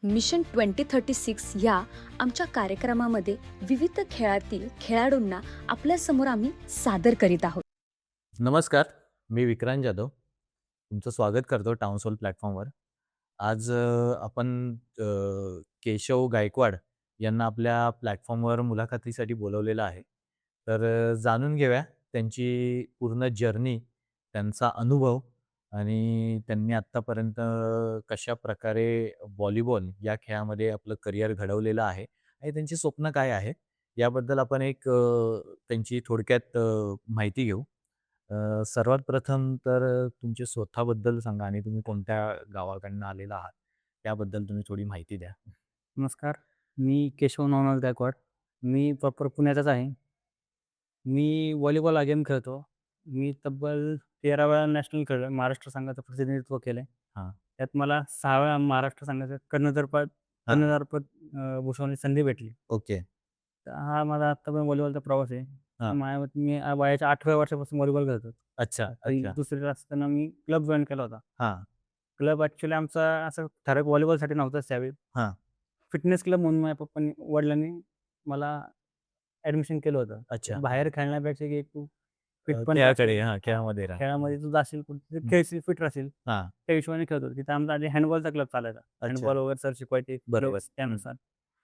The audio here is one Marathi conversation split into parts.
मिशन 2036 या आमच्या कार्यक्रमामध्ये विविध खेळातील खेळाडूंना आपल्यासमोर आम्ही सादर करीत आहोत. नमस्कार, मी विक्रांत जाधव. तुमचं स्वागत करतो टाउन हॉल प्लॅटफॉर्मवर. आज आपण केशव गायकवाड यांना आपल्या प्लॅटफॉर्मवर मुलाखतीसाठी बोलवलेलं आहे. तर जाणून घेऊया त्यांची पूर्ण जर्नी, त्यांचा अनुभव आणि त्यांनी आत्तापर्यंत कशाप्रकारे व्हॉलीबॉल या खेळामध्ये आपलं करिअर घडवलेलं आहे आणि त्यांची स्वप्न काय आहे, याबद्दल आपण एक त्यांची थोडक्यात माहिती घेऊ. सर्वात प्रथम तर तुमच्या स्वतःबद्दल सांगा आणि तुम्ही कोणत्या गावाकडनं आलेला आहात, त्याबद्दल तुम्ही थोडी माहिती द्या? नमस्कार. मी केशव नवनाथ गायकवाड. मी प्रॉपर पुण्याचाच आहे. मी व्हॉलीबॉल हा गेम खेळतो. मी तब्बल 13 वेळा नॅशनल खेळलोय. महाराष्ट्र संघाचं प्रतिनिधित्व केलंय. हां, त्यात मला 6 वेळा महाराष्ट्र संघाचं हां. कर्णधारपद भूषवण्याची संधी भेटली. ओके. तर हा माझा आत्तापर्यंत व्हॉलीबॉलचा प्रवास आहे. हां. माझ्या मते मी वयाच्या 8व्या वर्षापासून व्हॉलीबॉल खेळतो. अच्छा, तरी अच्छा. दुसरीला असताना मी क्लब जॉइन केला होता. हां, क्लब ॲक्चुअली आमचा असं ठराविक व्हॉलीबॉलसाठी नव्हताच त्यावेळी. हां. फिटनेस क्लब म्हणून माझ्या वडिलांनी मला ॲडमिशन केलं होतं. अच्छा. बाहेर खेळण्यापेक्षा की तू फिट पण राहशील. खेळाकडे हां, खेळामध्ये राहा. खेळामध्ये तू जाशील कुठे हं. खेळशील, फिट राहशील. हां. त्या हिशोबाने खेळत होतो. तिथं आमचा आधी हँडबॉलचा क्लब चालायचा. अच्छा. हँडबॉल वगैरे सर शिकवायचे बरोबर. ग्लोव्हज त्यानुसार.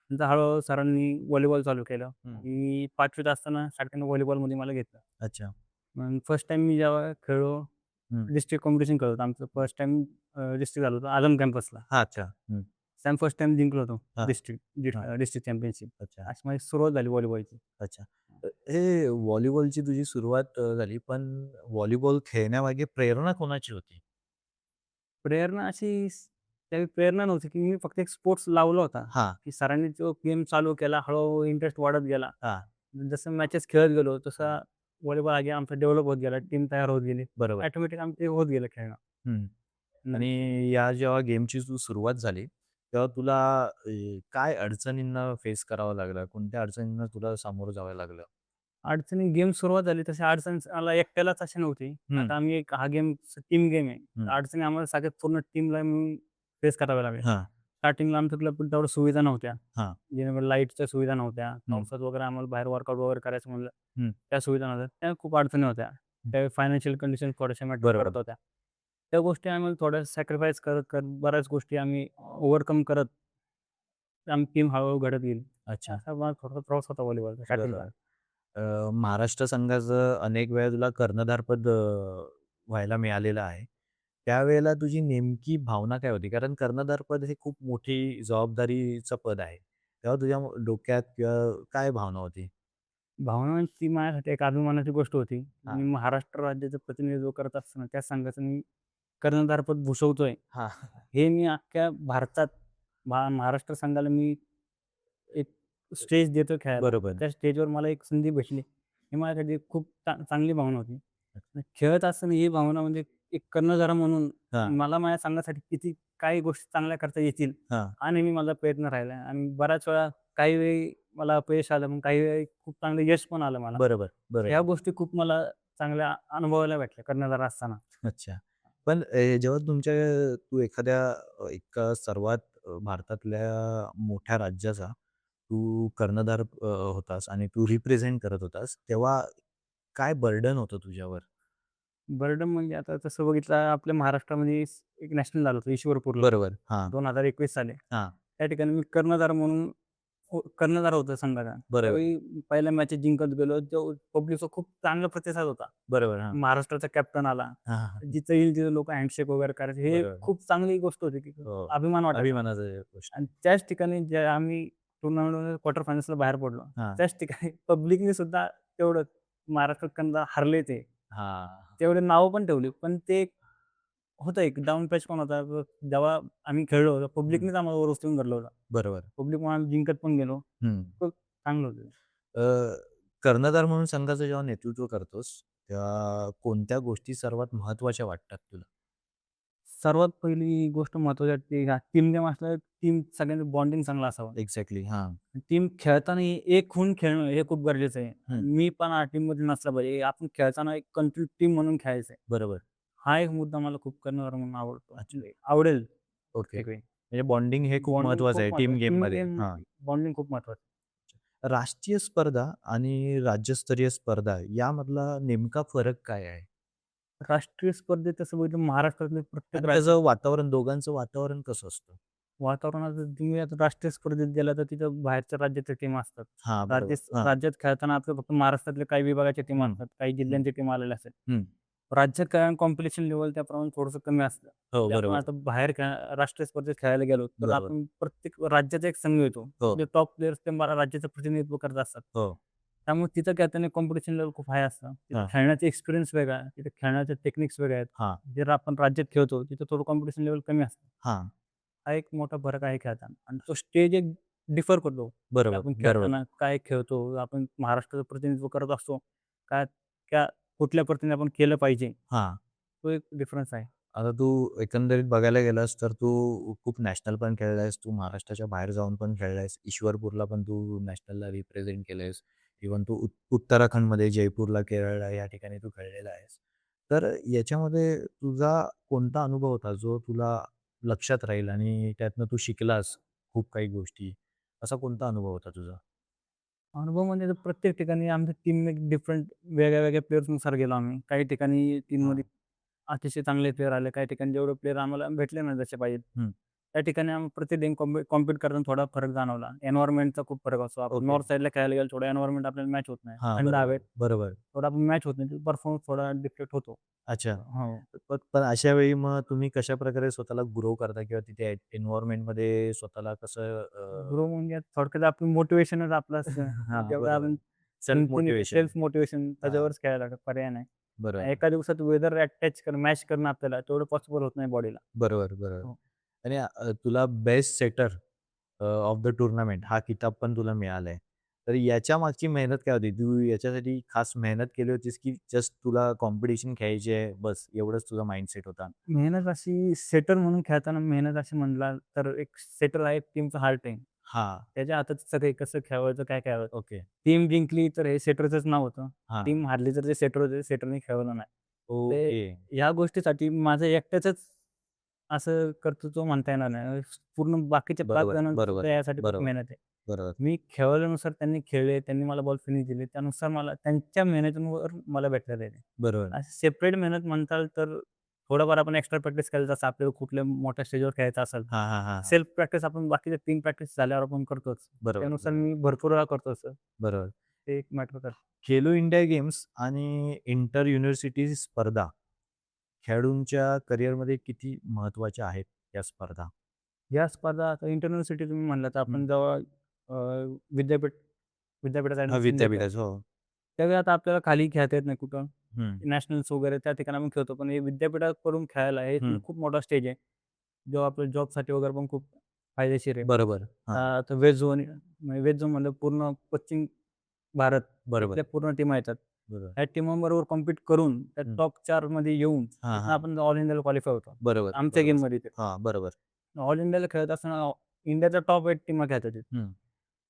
नंतर हळू-हळू सरांनी व्हॉलीबॉल चालू केलं. हं. मी 5वीत असताना स्टार्टिंगला व्हॉलीबॉलमध्ये मला घेतलं. अच्छा. मग फर्स्ट टाईम मी जेव्हा खेळलो, हं. डिस्ट्रिक्ट कॉम्पिटिशन खेळत होतो. आमचं फर्स्ट टाईम डिस्ट्रिक्ट झालं होतं आझम कॅम्पसला. हां, अच्छा. हं. फर्स्ट टाईम जिंकलो होतो हां, डिस्ट्रिक्ट हां. District championship. अच्छा, अशी माझी सुरुवात झाली व्हॉलीबॉलची. अच्छा. हे व्हॉलीबॉलची तुझी सुरुवात झाली, पण व्हॉलीबॉल खेळण्यामागे प्रेरणा कोणाची होती? प्रेरणा अशी त्यावेळी प्रेरणा नव्हती, की मी फक्त एक स्पोर्ट्स लावला होता, हां, की सरांनी जो गेम चालू केला, हळू-हळू इंटरेस्ट वाढत गेला. हां. जसं मॅचेस खेळत गेलो, तसा व्हॉलीबॉल हा गेम आमचा डेव्हलप होत गेला. टीम तयार होत गेली. बरोबर. ऑटोमॅटिक आमचं होत गेलं खेळणं. हं. हं. आणि या जेव्हा गेमची सुरुवात झाली, तेव्हा तुला काय अडचणींना फेस करावं लागलं? कोणत्या अडचणींना तुला सामोरं जावं लागलं? अडचणी गेम सुरुवात झाली, तशी अडचण मला एकट्यालाच अशी नव्हती. हं, आता आम्ही हा गेम टीम गेम आहे. हं. अडचणी आम्हाला सगळ्यात पूर्ण टीमला मिळून फेस कराव्या लागल्या. हां, स्टार्टिंगला आमच्या क्लबमध्ये तेवढ्या सुविधा नव्हत्या. हां. जेणेकरून लाईटच्या सुविधा नव्हत्या. हं, पावसात वगैरे आम्हाला बाहेर वर्कआउट वगैरे करायचं म्हणलं, हं, त्या सुविधा नव्हत्या. त्या खूप अडचणी होत्या. हं. त्यावेळी फायनान्शियल कंडिशन थोड्याशा मॅटर बरोबर. करत होत्या. त्या गोष्टी आम्ही थोड्या सॅक्रिफाईस करत बऱ्याच गोष्टी आम्ही ओव्हरकम करत आमची टीम हळू घडत गेली. अच्छा. असा माझा थोडासा प्रवास होता व्हॉलीबॉलचा स्टार्टिंगचा. बरोबर. महाराष्ट्र संघाचं अनेक वेळा तुला कर्णधारपद व्हायला मिळालेलं आहे. त्यावेळेला तुझी नेमकी भावना काय होती? कारण कर्णधारपद हे खूप मोठी जबाबदारीचं पद आहे. तेव्हा तुझ्या डोक्यात किंवा काय भावना होती? भावना ती माझ्यासाठी एक अभिमानाची गोष्ट होती. हां, मी महाराष्ट्र राज्याचं प्रतिनिधित्व करत असताना त्या संघाचं मी कर्णधारपद भूषवतोय. हां. हे मी अख्ख्या भारतात महाराष्ट्र संघाला मी एक स्टेज देतो खेळायला. बरोबर. त्या स्टेजवर मला एक संधी भेटली. ही माझ्यासाठी खूप चांगली भावना होती. आणि खेळत असताना ही भावना म्हणजे एक कर्णधार म्हणून हां, मला माझ्या संघासाठी किती काही गोष्टी चांगल्या करता येतील, हां. हा नेहमी माझा प्रयत्न राहिला आणि बऱ्याच वेळा काही वेळी मला अपयश आलं, मग काही वेळी खूप चांगलं यश पण आलं मला. बरोबर, ह्या बरोबर. गोष्टी खूप मला चांगल्या अनुभवायला भेटल्या कर्णधार असताना. अच्छा. पण जेव्हा तू एखाद्या एका सर्वात भारतातल्या मोठ्या राज्याचा तू कर्णधार होतास आणि तू रिप्रेझेंट करत होतास, तेव्हा काय बर्डन होतं तुझ्यावर? बर्डन म्हणजे आता तसं बघितलं आपल्या महाराष्ट्रामध्ये एक नॅशनल झालं होतं ईश्वरपूरला बरोबर. हां, 2021 साली. हां. त्या ठिकाणी मी कर्णधार म्हणून कर्णधार होतो संघाचा. बरोबर, त्यावेळी पहिल्या मॅचेस जिंकत गेलो. जो पब्लिकचा खूप चांगला प्रतिसाद होता. बरोबर. हां. महाराष्ट्राचा कॅप्टन आला. हां, हां, हां. जिथं येईल तिथं लोकं हँडशेक वगैरे करायचे. हे बरोबर. खूप चांगली गोष्ट होती, की हो. अभिमान वाटायचा. अभिमानाची गोष्ट. आणि त्याच ठिकाणी जे आम्ही टुर्नामेंटमध्ये क्वार्टर फायनल्सला बाहेर पडलो. हां, त्याच ठिकाणी पब्लिकने सुद्धा तेवढं महाराष्ट्रात हरले ते. हां. तेवढे नावं पण ठेवली. पण ते होतं एक डाउन पॅच पण होता. जेव्हा आम्ही खेळलो हं. पब्लिकनेच आम्हाला वर उचलून धरलं होतं. बरोबर. पब्लिकमुळे आम्ही जिंकत पण गेलो. हं. खूप चांगलं होतं. अ, कर्णधार म्हणून संघाचं जेव्हा नेतृत्व करतोस, तेव्हा कोणत्या गोष्टी सर्वात महत्त्वाच्या वाटतात तुला? सर्वात पहिली गोष्ट महत्त्वाची वाटते ह्या टीम गेम असल्यावर टीम सगळ्यांचं बॉन्डिंग चांगलं असावं. एक्झॅक्टली. हां. टीम खेळताना एक होऊन खेळणं हे खूप गरजेचं आहे. हं. मी पण टीममध्ये नसला पाहिजे. आपण खेळताना एक कंट्री टीम म्हणून खेळायचं आहे. बरोबर. हा एक मुद्दा मला खूप कर्णधार म्हणून आवडतो. अच्छा. आवडेल ओके. एक वेळी. म्हणजे बॉन्डिंग हे खूप बॉन्डिंग महत्वाचं खूप आहे टीम महत्वाचं. टीम गेममध्ये. गेम हां. बॉन्डिंग खूप महत्वाचं. राष्ट्रीय स्पर्धा आणि राज्यस्तरीय स्पर्धा यामधला नेमका फरक काय आहे? राष्ट्रीय स्पर्धेत तसं बघितलं महाराष्ट्रातले प्रत्येक आणि राज्य त्याचं वातावरण दोघांचं वातावरण कसं असतं? वातावरणात तुम्ही आता राष्ट्रीय स्पर्धेत गेला तर तिथं बाहेरच्या राज्याच्या टीम असतात. हां, बरोबर. हां. राज्यात खेळताना आपलं फक्त महाराष्ट्रातले काही विभागाच्या टीम हं, असतात, काही हं, जिल्ह्यांची टीम आलेल्या असतात. हं. राज्यात काय कॉम्पिटिशन लेव्हल त्याप्रमाणे थोडंसं कमी असतं. हो, ते आपण बरोबर. आता बाहेर राष्ट्रीय स्पर्धेत खेळायला गेलो, तर बरोबर. आपण प्रत्येक राज्याचा एक संघ येतो. हो, जे टॉप प्लेयर्स ते राज्याचं प्रतिनिधित्व करत असतात. हो. त्यामुळे तिथं काय त्याने कॉम्पिटिशन लेव्हल खूप हाय असतं. तिथं हां, खेळण्याचा एक्सपिरियन्स वेगळा आहे. तिथे खेळण्याचे टेक्निक्स वेगळे आहेत. हां, जर आपण राज्यात खेळतो, तिथं थोडं कॉम्पिटिशन लेव्हल कमी असतं. हां. हा एक मोठा फरक आहे खेळताना आणि तो स्टेज एक डिफर करतो. की बरोबर, आपण बरोबर. खेळताना काय खेळतो, आपण महाराष्ट्राचं प्रतिनिधित्व करत असतो. काय त्या कुठल्या पद्धतीने आपण केलं पाहिजे, हां. तो एक डिफरन्स आहे. आता तू एकंदरीत बघायला गेलास तर तू खूप नॅशनल पण खेळलायस. तू महाराष्ट्राच्या बाहेर जाऊन पण खेळलायस. ईश्वरपूरला पण तू नॅशनलला रिप्रेझेंट केलंयस. इव्हन तू उत्तराखंडमध्ये, जयपूरला, केरळला या ठिकाणी तू खेळलेला आहेस. तर याच्यामध्ये तुझा कोणता अनुभव होता जो तुला लक्षात राहील आणि त्यातनं तू शिकलास खूप काही गोष्टी? असा कोणता अनुभव होता तुझा? अनुभव म्हणजे तर प्रत्येक ठिकाणी आमच्या टीम एक डिफरंट वेगळ्या-वेगळ्या प्लेयर्सनुसार गेलो आम्ही. काही ठिकाणी टीममध्ये हां. अतिशय चांगले प्लेयर आले, काही ठिकाणी जेवढे प्लेयर आम्हाला भेटले नाही जसे पाहिजेत. हं. त्या ठिकाणी आम्ही प्रत्येक टीम कॉम्पीट करताना थोडा फरक जाणवला. एन्व्हायर्नमेंटचा खूप फरक असतो. आपण ओके. नॉर्थ साइडला खेळायला गेलो थोडं एन्व्हायर्नमेंट आपल्याला मॅच होत नाही. हां, थंड बरोबर, हवेत बरोबर. थोडा आपण मॅच होत नाही. परफॉर्मन्स थोडा डिफेक्ट होतो. अच्छा. हो. पण पण अशा वेळी मग तुम्ही कशाप्रकारे स्वतःला ग्रो करता किंवा तिथे एन्व्हायर्नमेंटमध्ये स्वतःला कसं ग्रो म्हणजे थोडक्यात आपलं मोटिव्हेशनच आपलं असतं. हां, जेवढं बरोबर. आपण self infinity motivation. Self motivation हां, त्याच्यावरच खेळायला लागतं. पर्याय नाही. बरोबर. एका दिवसात वेदर अटॅच करणं, मॅच करणं आपल्याला तेवढं पॉसिबल होत नाही बॉडीला. बरोबर, बरोबर. हो. आणि तुला best setter of the tournament हा किताब पण तुला मिळालाय. तर याच्या मागची मेहनत काय होती? तू याच्यासाठी खास मेहनत केली होतीस, की जस्ट तुला कॉम्पिटिशन खेळायची आहे, बस एवढंच तुझा माइंडसेट होता? मेहनत अशी सेटर म्हणून खेळताना मेहनत अशी म्हणला तर एक सेटर आहे टीमचा हार्ट आहे. हां, त्याच्या हातात सगळे कसं खेळवायचं, काय खेळवायचं. ओके. टीम जिंकली तर हे सेटरचंच नाव होतं. हां, टीम हारली तर ते सेटर होते, सेटरने खेळवलं नाही. ते ओके. ह्या गोष्टीसाठी माझं एकट्याचंच असं कर्तृत्व म्हणता येणार नाही. पूर्ण बाकीच्या 5 बरोबर, जणांची बरोबर, सुद्धा यासाठी खूप बरोबर, मेहनत आहे. बरोबर. मी खेळवल्यानुसार त्यांनी खेळले, त्यांनी मला बॉल फिनिश दिले. त्यानुसार मला त्यांच्या मेहनतीवर मला भेटलेलं आहे. बरोबर. असं सेपरेट मेहनत म्हणताल तर थोडंफार आपण एक्स्ट्रा प्रॅक्टिस करायचं असं आपल्याला कुठल्या मोठ्या स्टेजवर खेळायचं असेल. हां, हां, हां, हां. सेल्फ प्रॅक्टिस आपण बाकीच्या टीम प्रॅक्टिस झाल्यावर आपण करतोच. बरोबर, त्यानुसार बरोबर, मी भरपूर वेळा करतो सर. बरोबर. ते एक मॅटर करतं. खेलो इंडिया गेम्स आणि इंटर युनिव्हर्सिटी स्पर्धा खेळाडूंच्या करिअरमध्ये किती महत्त्वाच्या आहेत या स्पर्धा? या स्पर्धा आता इंटरयुनिव्हर्सिटी तुम्ही म्हणला तर हं. आपण जेव्हा अ, विद्यापीठ विद्यापीठात हां, ॲडमिशन घेतो. विद्यापीठाचं. हो. त्यावेळी आता आपल्याला खाली खेळता येत नाही कुठं. हं, नॅशनल्स वगैरे त्या ठिकाणी आपण खेळतो. पण हे विद्यापीठात करून खेळायला हे हं. खूप मोठा स्टेज आहे. जो आपल्या जॉबसाठी वगैरे पण खूप फायदेशीर आहे. बरोबर. हां, आता वेस्ट झोन म्हणजे वेस्ट झोन म्हणलं पूर्ण पश्चिम भारत बरोबर, इथल्या पूर्ण टीमा येतात. बरोबर. ह्या टीमांबरोबर कॉम्पीट करून त्या हं. टॉप 4 मध्ये येऊन हां, तिथनं हां. आपण ऑल इंडियाला क्वालिफाय होतो. बरोबर, आमच्या बरोबर. गेममध्ये ते. हां, बरोबर. ऑल इंडियाला खेळत असताना इंडियाच्या टॉप 8 टीमा खेळतात तिथे. हं.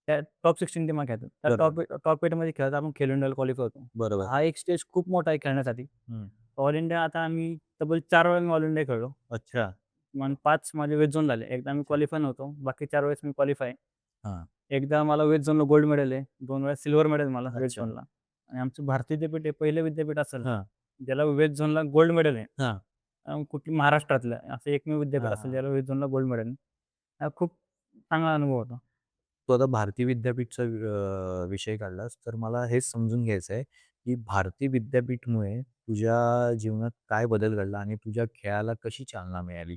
त्या टॉप 16 टीमा खेळतात. त्या बरोबर, टॉप 8 मध्ये खेळत आपण खेलो इंडियाला क्वालिफाय होतो. बरोबर. हा एक स्टेज खूप मोठा आहे खेळण्यासाठी. हं. ऑल इंडिया आता आम्ही तब्बल 4 वेळा मी ऑल इंडिया खेळलो. अच्छा, मग 5 माझे वेस्ट झोन झाले. एकदा मी अच्छा. क्वालिफाय नव्हतो. बाकी 4 वेळेस मी क्वालिफाय. हां. एकदा मला वेस्ट झोनला गोल्ड मेडल आहे. 2 वेळा सिल्व्हर मेडल मला वेस्ट अच्छा. झोनला. आणि आमचं भारतीय विद्यापीठ हे पहिलं विद्यापीठ असेल, हां, ज्याला वेस्ट झोनला गोल्ड मेडल आहे. हां, कुठली महाराष्ट्रातलं असं एकमेव विद्यापीठ हां, असेल हां. ज्याला वेस्ट झोनला गोल्ड मेडल आहे. हा खूप चांगला अनुभव होता. तू आता भारती विद्यापीठचा विषय काढलास, तर मला हेच समजून घ्यायचं आहे, की भारती विद्यापीठमुळे तुझ्या जीवनात काय बदल घडला आणि तुझ्या खेळाला कशी चालना मिळाली?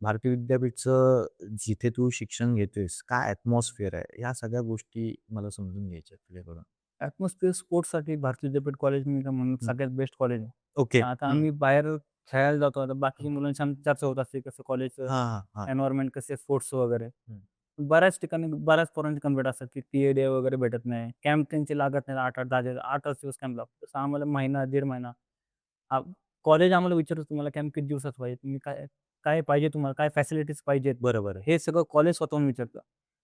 भारती विद्यापीठचं जिथे तू शिक्षण घेतोयस, काय ॲटमॉस्फिअर आहे? ह्या सगळ्या गोष्टी मला समजून घ्यायच्या आहेत तुझ्याकडून. ॲटमॉस्फिअर स्पोर्ट्ससाठी भारतीय विद्यापीठ कॉलेज मी तर म्हणेन हं. सगळ्यात बेस्ट कॉलेज आहे. ओके. आता हं. आम्ही बाहेर खेळायला जातो. आता बाकीच्या मुलांशी आमची चर्चा होत असते कसं कॉलेजचं हां, हां, हां. एन्व्हायर्नमेंट कसे स्पोर्ट्सचं वगैरे. हं. बऱ्याच ठिकाणी बऱ्याच पोरांचे कंप्लेंट असतात, की टी-ए-डे वगैरे भेटत नाही. कॅम्प त्यांचे लागत नाही 8-8, 10 8च दिवस कॅम्प लागतो. तसं आम्हाला महिना, दीड महिना कॉलेज आम्हाला विचारतं तुम्हाला कॅम्प किती दिवसात पाहिजे? तुम्ही काय काय पाहिजे तुम्हाला? काय फॅसिलिटीज पाहिजेत? बरोबर आहे. हे सगळं कॉलेज स्वतःहून विचारतं.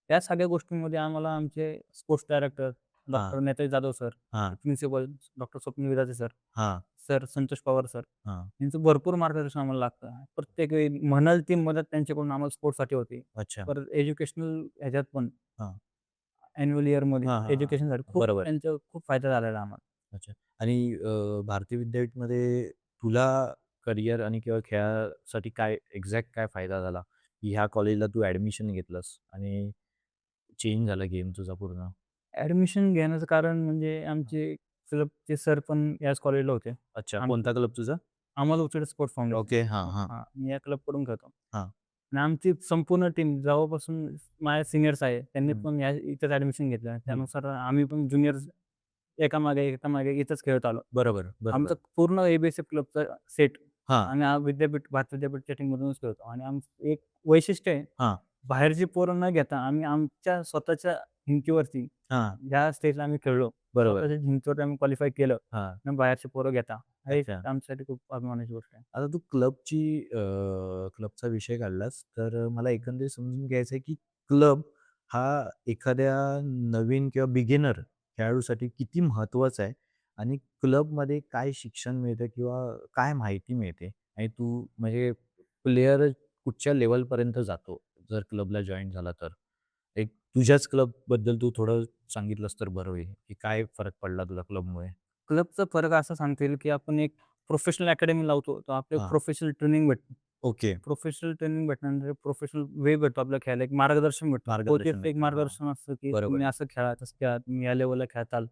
त्या सगळ्या गोष्टींमध्ये आम्हाला आमचे स्पोर्ट्स डायरेक्टर हां, डॉक्टर नेताजी जाधव सर, हां, प्रिन्सिपल डॉक्टर स्वप्नील विराजे सर, हां. सर संतोष पवार सर हां. यांचं भरपूर मार्गदर्शन आम्हाला लागतं. प्रत्येक वेळी म्हणाल ती मदत त्यांच्याकडून आम्हाला स्पोर्ट्ससाठी होती. अच्छा. परत एज्युकेशनल ह्याच्यात पण हां. ॲन्युअल इयरमध्ये हां, हां, हां. एज्युकेशनसाठी खूप बरोबर. त्यांचा खूप फायदा झालेला आम्हाला. अच्छा. आणि भारती विद्यापीठमध्ये तुला करियर आणि किंवा खेळासाठी काय एक्झॅक्ट काय फायदा झाला? की ह्या कॉलेजला तू ॲडमिशन घेतलंस आणि चेंज झाला गेम तुझा पूर्ण? ॲडमिशन घेण्याचं कारण म्हणजे आमचे क्लबचे सर पण याच कॉलेजला होते. अच्छा. आमचे कोणता क्लब तुझा? Amol Uched sports foundation. Okay. हां, हो, हां, हां. मी या क्लबकडून खेळतो. हां. आणि आमची संपूर्ण टीम जेव्हापासून माझे सीनियर्स आहे, त्यांनी हं, पण इथेच ॲडमिशन घेतलं. हं. त्यानुसार आम्ही पण ज्युनियर्स एकामागे इथंच खेळत आलो. बरोबर, आमचं बरोबर. पूर्ण ए-बी-एस-एफ क्लबचा सेट हां, आम्ही भारत विद्यापीठच्या टीममधूनच खेळतो. आणि आमचं एक वैशिष्ट्य आहे, हां, बाहेरची पोरं न घेता आम्ही आमच्या स्वतःच्या हिमतीवरती हां. ज्या स्टेजला आम्ही खेळलो, बरोबर. स्वतःच्या हिमतीवरती आम्ही क्वालिफाय केलं. हां. आणि बाहेरची पोरं घेता. हे एक अच्छा. आमच्यासाठी खूप अभिमानाची गोष्ट आहे. आता तू क्लबचा विषय काढलास, तर मला एकंदरीत समजून घ्यायचं आहे, की क्लब हा एखाद्या नवीन किंवा बिगिनर खेळाडूसाठी किती महत्त्वाचा आहे आणि क्लबमध्ये काय शिक्षण मिळतं किंवा काय माहिती मिळते? आणि तू म्हणजे प्लेयर कुठच्या लेव्हलपर्यंत जातो, जर क्लबला जॉइन झाला तर? एक तुझ्याच क्लबबद्दल तू थोडं सांगितलंस तर बरं होईल, की काय फरक पडला तुला क्लबमुळे? क्लबचा फरक असा सांगता येईल, की आपण एक प्रोफेशनल अकॅडमी लावतो, तर आपल्याला हां. प्रोफेशनल ट्रेनिंग भेटते. ओके. प्रोफेशनल ट्रेनिंग भेटल्यानंतर प्रोफेशनल वे भेटतो आपल्याला खेळायला. एक मार्गदर्शन भेटतं. मार्गदर्शन कोचेसचं एक भेटतं. हां. मार्गदर्शन असतं, की बरोबर. तुम्ही असं खेळा, तसं खेळा, तुम्ही या लेव्हलला खेळताल.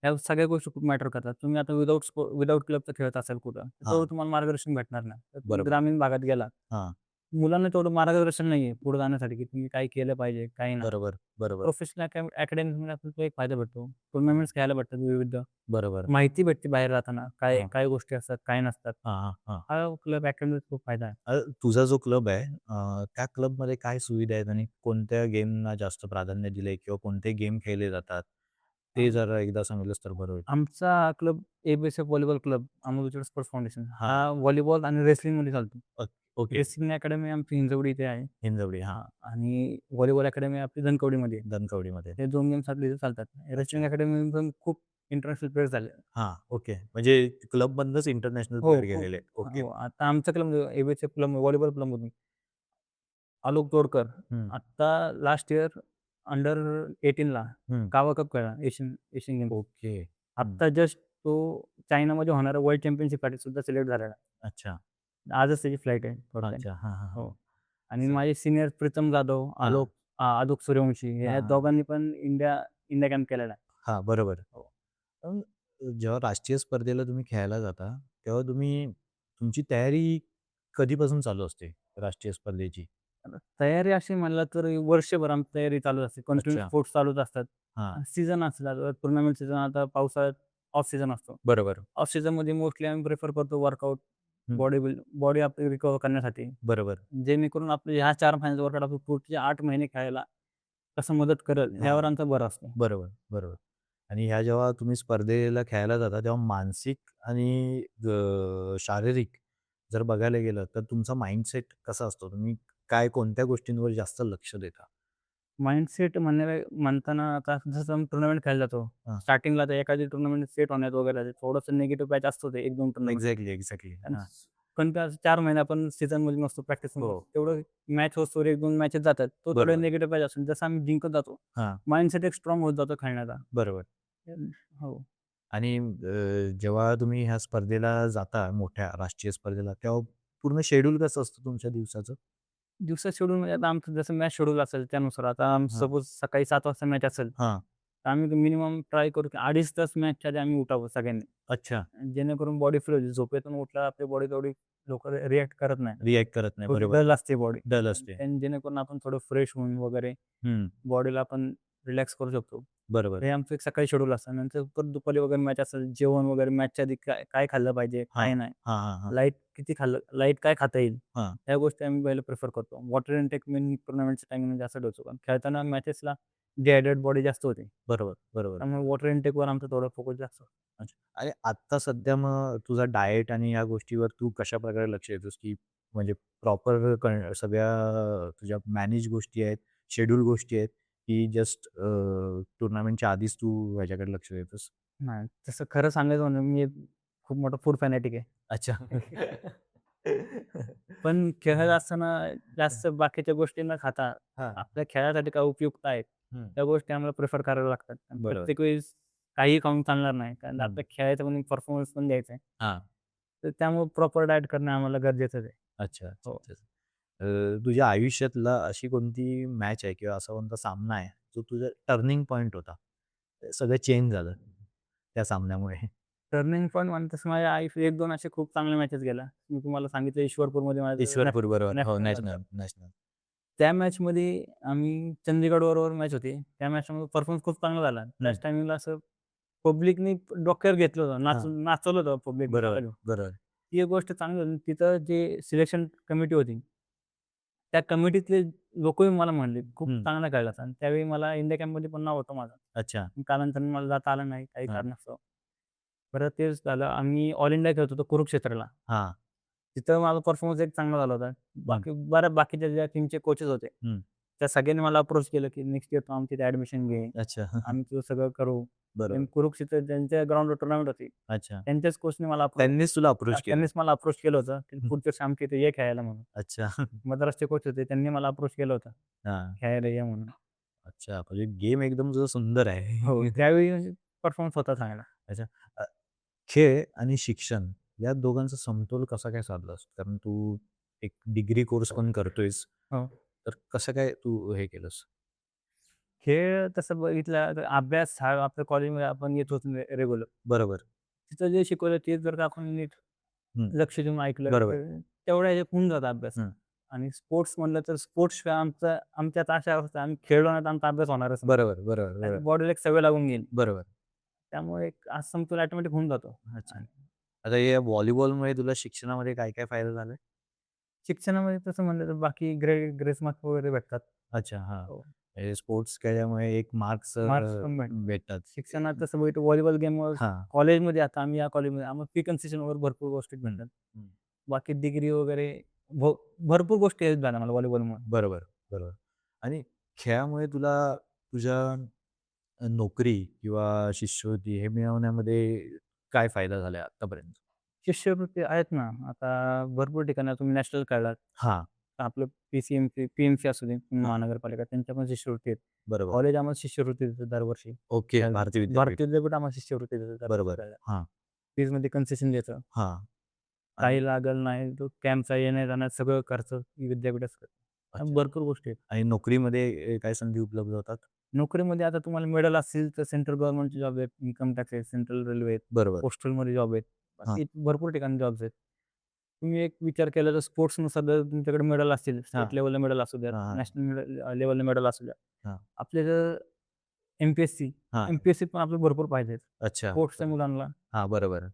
ह्या सगळ्या गोष्टी खूप मॅटर करतात. तुम्ही आता विदाऊट क्लबचं खेळत असाल कुठं, तर हां. तुम्हाला मार्गदर्शन भेटणार नाही. तर तुम्ही बरोबर. ग्रामीण भागात गेलात, हां. मुलांना तेवढं मार्गदर्शन नाहीये पुढे जाण्यासाठी, की तुम्ही काय केलं पाहिजे, काय नाही. बरोबर, बरोबर, प्रोफेशनल अकॅडमीमध्ये आपल्याला तो एक फायदा भेटतो. टुर्नामेंट्स खेळायला भेटतात विविध. बरोबर. माहिती भेटते बाहेर जाताना. काय हां. काय गोष्टी असतात, काय नसतात. हां, हां, हां. हा क्लब अकॅडमीचा खूप फायदा आहे. तुझा जो क्लब आहे त्या क्लबमध्ये काय सुविधा आहेत आणि कोणत्या गेमना जास्त प्राधान्य दिलंय किंवा कोणते गेम खेळले जातात? ते जरा एकदा सांगितलंस तर बरं होईल. आमचा club A B S F volleyball club, Amol Uched sports foundation हां. हा व्हॉलीबॉल आणि रेसलिंगमध्ये चालतो. ओ ओके. रेसलिंग अकॅडमी आमची हिंजवडी इथे आहे. हिंजवडी. हां. हां. आणि व्हॉलीबॉल अकॅडमी आपली धनकवडीमध्ये आहे. दनकवडीमध्ये. हे 2 गेम्स आपल्या इथे चालतात. अच्छा. रेसलिंग अकॅडमी पण खूप इंटरनॅशनल प्लेयर्स झाले. हां. ओके. म्हणजे क्लबमधनंच इंटरनॅशनल हो, प्लेयर खूप. गेलेले आहेत. ओके. हो. आता आमच्या क्लबमध्ये ए-बी-एस-एफ क्लब व्हॉलीबॉल क्लबमधून आलोक तोडकर हं, आत्ता लास्ट इयर अंडर 18 ला हं. कावा कप खेळला एशियन गेम्स. ओके. हं. आत्ता जस्ट तो चायनामध्ये होणाऱ्या वर्ल्ड चॅम्पियनशिपसाठी सुद्धा सिलेक्ट झालेला आहे. अच्छा. आजच त्याची फ्लाइट आहे थोड्या अच्छा. हां, हां, हां. हो. आणि माझे सीनियर प्रीतम जाधव, हां. आलोक सूर्यवंशी ह्या हां, हां. दोघांनी पण इंडिया कॅम्प केलेला आहे. हां, बरोबर. हो. पण जेव्हा राष्ट्रीय स्पर्धेला तुम्ही खेळायला जाता, तेव्हा तुमची तयारी कधीपासून चालू असते राष्ट्रीय स्पर्धेची? आता तयारी अशी म्हणलं तर वर्षभर आमची तयारी चालू असते. कंटिन्यू अच्छा. स्पोर्ट्स चालूच असतात. हां. सीझन असला टुर्नामेंट सीझन आता पावसाळ्यात ऑफ सीझन असतो. बरोबर. ऑफ सीझनमध्ये मोस्टली आम्ही प्रिफर करतो वर्कआउट, हं. बॉडी आपली रिकव्हर करण्यासाठी. बरोबर. जेणेकरून आपले ह्या 4 महिन्याचा वर्कआउट आपलं पुढचे 8 महिने खेळायला कसं मदत करेल ह्यावर हां. आमचा भर असतो. बरोबर, बरोबर. आणि ह्या जेव्हा तुम्ही स्पर्धेला खेळायला जाता, तेव्हा मानसिक आणि शारीरिक जर बघायला गेलं, तर तुमचा माइंडसेट कसा असतो? तुम्ही कोणत्या गोष्टींवर जास्त लक्ष देता? माइंडसेट म्हणताना आता जसं आम्ही टुर्नामेंट खेळायला जातो. हां. स्टार्टिंगला तर एखादी टुर्नामेंट सेट होण्यात वगैरे थोडंसं निगेटिव्ह पॅच असतो ते 1-2 टुर्नामेंट. Exactly, exactly. आणि हां. कंटिन्यू 4 महिने आपण सीझनमध्ये नसतो, प्रॅक्टिसमध्ये हो. नसतो. तेवढं मॅच होतोवर 1-2 मॅचेस जातात. तो थोडा बरोबर. निगेटिव्ह पॅच असतो. जसं आम्ही जिंकत जातो, हां. माइंडसेट एक स्ट्राँग होत जातो खेळण्याचा. बरोबर. हो. आणि जेव्हा तुम्ही ह्या स्पर्धेला जाता, मोठ्या राष्ट्रीय स्पर्धेला, तेव्हा पूर्ण शेड्यूल कसं असतं तुमच्या दिवसाचं? दिवसा शेड्यूल म्हणजे आता आमचं जसं मॅच शेड्यूल असेल त्यानुसार आता हां. सपोज सकाळी 7 वाजता मॅच असेल, हां. तर आम्ही मिनिमम ट्राय करू की 2.5 तास मॅचच्या आधी आम्ही उठावं सगळ्यांनी. अच्छा. जेणेकरून बॉडी फ्री होते. झोपेतून उठल्यावर आपली बॉडी तेवढी लवकर रिएक्ट करत नाही. रिएक्ट करत नाही. थोडी बरोबर. डल असते बॉडी. डल असते. जेणेकरून आपण थोडं फ्रेश होऊन वगैरे हं. बॉडीला आपण रिलॅक्स करू शकतो. बरोबर. हे आमचं एक सकाळी शेड्यूल असतं. नंतर परत दुपारी वगैरे मॅच असेल, जेवण वगैरे मॅचच्या आधी काय काय खाल्लं पाहिजे, हां. काय नाही. हां, हां, हां. लाईट किती खाल्लं लाईट काय खाता येईल, हां. ह्या गोष्टी आम्ही पहिलं प्रिफर करतो. वॉटर इनटेक मेन टुर्नामेंटच्या टाईमिंगमध्ये जास्त ठेवतो. कारण खेळताना मॅचेसला डिहायड्रेट बॉडी जास्त होते. बरोबर, बरोबर. त्यामुळे वॉटर इनटेकवर आमचा थोडा फोकस जास्त असतो. अच्छा. आणि आत्ता सध्या मग तुझा डाएट आणि या गोष्टीवर तू कशाप्रकारे लक्ष देतोस, की म्हणजे प्रॉपर सगळ्या तुझ्या मॅनेज गोष्टी आहेत, शेड्यूल गोष्टी आहेत, की जस्ट टुर्नामेंटच्या आधीच तू ह्याच्याकडे लक्ष देतोस? नाही, तसं खरं सांगायचं म्हणजे मी खूप मोठा फूड फॅनॅटिक आहे. अच्छा. पण खेळत असताना जास्त बाकीच्या गोष्टी न खाता हां. आपल्या खेळासाठी काय उपयुक्त आहेत, हं. त्या गोष्टी आम्हाला प्रिफर कराव्या लागतात. आणि बरोबर. प्रत्येक वेळेस काहीही खाऊन चालणार नाही. कारण हं. आपल्या खेळायचा पण परफॉर्मन्स पण द्यायचा आहे. हां. तर त्यामुळे प्रॉपर डाएट करणं आम्हाला गरजेचंच आहे. अच्छा, अच्छा, हो. अच्छा. तुझ्या आयुष्यातला अशी कोणती मॅच आहे किंवा असा कोणता सामना आहे, जो तुझा टर्निंग पॉइंट होता? ते सगळं चेंज झालं त्या सामन्यामुळे? टर्निंग पॉइंट म्हणत तसं माझ्या आयुष्यात 1-2 असे खूप चांगले मॅचेस गेल्या. मी तुम्हाला सांगितलं ईश्वरपूरमध्ये माझं ईश्वरपूर बरोबर. हो, नॅशनल झालं. नॅशनल. त्या मॅचमध्ये आम्ही चंदीगड बरोबर मॅच होती. त्या मॅचमध्ये परफॉर्मन्स खूप चांगला झाला. त्याच टायमिंगला असं पब्लिकनी डोक्यावर घेतलं होतं. हां. नाचवलं होतं पब्लिकनी मला बरोबर, घेऊन. बरोबर. ती एक गोष्ट चांगली झाली. तिथं जे सिलेक्शन कमिटी होती, त्या कमिटीतले लोकही मला म्हणले, "खूप हं. चांगला खेळलास." आणि त्यावेळी मला इंडिया कॅम्पमध्ये पण नाव होतं माझं. अच्छा. पण कालांतराने मला जाता आलं नाही काही हां. कारणास्तव. परत तेच झालं. आम्ही ऑल इंडिया खेळत होतो कुरुक्षेत्रला. हां. तिथं माझा परफॉर्मन्स एक चांगला झाला होता. हं. बऱ्याच बाकीच्या ज्या टीमचे कोचेस होते, हं. त्या सगळ्यांनी मला अप्रोच केलं, की "नेक्स्ट इयर तू आमच्या इथे ॲडमिशन घे. अच्छा. आम्ही तुझं सगळं करू." बरोबर. कुरुक्षेत्र ज्यांच्या ग्राउंडवर टुर्नामेंट होती, अच्छा. त्यांच्याच कोचने मला त्यांनीच तुला अप्रोच केलं. त्यांनीच मला अप्रोच केलं होतं, की हं. "पुढच्या वर्षी आमच्या इथे ये खेळायला" म्हणून. अच्छा. मद्रासचे कोच होते, त्यांनी मला अप्रोच केलं होतं, हां. "खेळायला ये" म्हणून. अच्छा. म्हणजे गेम एकदम तुझा सुंदर आहे. हो, त्यावेळी म्हणजे परफॉर्मन्स होता चांगला. अच्छा. अ, खेळ आणि शिक्षण या दोघांचा समतोल कसा काय साधलास? कारण तू एक डिग्री कोर्स पण करतोयस. हो. तर कसं काय तू हे केलंस? खेळ तसं बघितला तर अभ्यास हा आपल्या कॉलेजमध्ये आपण येत होतो रेग्युलर. बरोबर. तिथं जे शिकवलं तेच जर का आपण नीट हं. लक्ष देऊन ऐकलं बरोबर. तर तेवढ्या ह्याच्यात होऊन जातो अभ्यास. हं. आणि स्पोर्ट्स म्हणलं तर स्पोर्ट्सशिवाय आमच्यात अशा अवस्था आम्ही खेळलो नाही तर आमचा अभ्यास होणारच नाही. बरोबर, बरोबर, बरोबर. बॉडीला एक सवय लागून गेली. बरोबर. त्यामुळे एक असमतोल ऑटोमॅटिक होऊन जातो. अच्छा. आणि आता या व्हॉलीबॉलमुळे तुला शिक्षणामध्ये काय-काय फायदा झालाय? शिक्षणामध्ये तसं म्हणलं तर बाकी ग्रेस मार्क वगैरे भेटतात. अच्छा. हां. हो. म्हणजे स्पोर्ट्स खेळल्यामुळे एक मार्क्स मार्क्स पण भेटतात. भेटतात. शिक्षणात तसं बघितलं व्हॉलीबॉल गेमवर हां. कॉलेजमध्ये आता आम्ही या कॉलेजमध्ये आम्हाला फी कन्सेशन वगैरे भरपूर गोष्टी हं, भेटतात. हं. बाकी डिग्री वगैरे भ भरपूर गोष्टी आहेत झाल्या मला व्हॉलीबॉलमुळे. बरोबर, बरोबर. आणि खेळामुळे तुला तुझ्या नोकरी किंवा शिष्यवृत्ती हे मिळवण्यामध्ये काय फायदा झालाय आत्तापर्यंत? शिष्यवृत्ती आहेत ना, आता भरपूर ठिकाणी तुम्ही नॅशनल काढलात. हां, आपलं पी-एम-सी असू दे, पुणे हां. महानगरपालिका त्यांच्या पण शिष्यवृत्ती आहेत. बरोबर. कॉलेज आम्हाला शिष्यवृत्ती देतं दरवर्षी. ओके. खेळायला. भारतीय विद्यापीठ. भारतीय विद्यापीठ आम्हाला शिष्यवृत्ती देतं दरवर्षी बरोबर. खेळायला. हां, फीजमध्ये कन्सेशन देतं. हां. आणि काही लागलं नाही, तो कॅम्पचा येण्या-जाण्यात सगळं खर्च विद्यापीठच करतं. अच्छा. भरपूर गोष्टी आहेत. आणि नोकरीमध्ये काय संधी उपलब्ध होतात? नोकरीमध्ये आता तुम्हाला मिळालं असेल तर सेंट्रल गव्हर्नमेंटचे जॉब आहेत, इन्कम टॅक्स आहेत, सेंट्रल रेल्वे आहेत, बरोबर. पोस्टलमध्ये जॉब आहेत. हां, बाकी भरपूर ठिकाणी जॉब्स आहेत. तुम्ही एक विचार केला तर स्पोर्ट्सनुसार जर तुमच्याकडे मेडल असतील, हां, स्टेट लेव्हलला मेडल असू द्यात, हां, हां, नॅशनल लेव्हलला मेडल असू द्या. हां, आपले जर एम-पी-एस-सी, हां. एम-पी-एस-सीत पण आपले भरपूर फायदे आहेत. अच्छा. स्पोर्ट्सच्या मुलांना हां, बरोबर,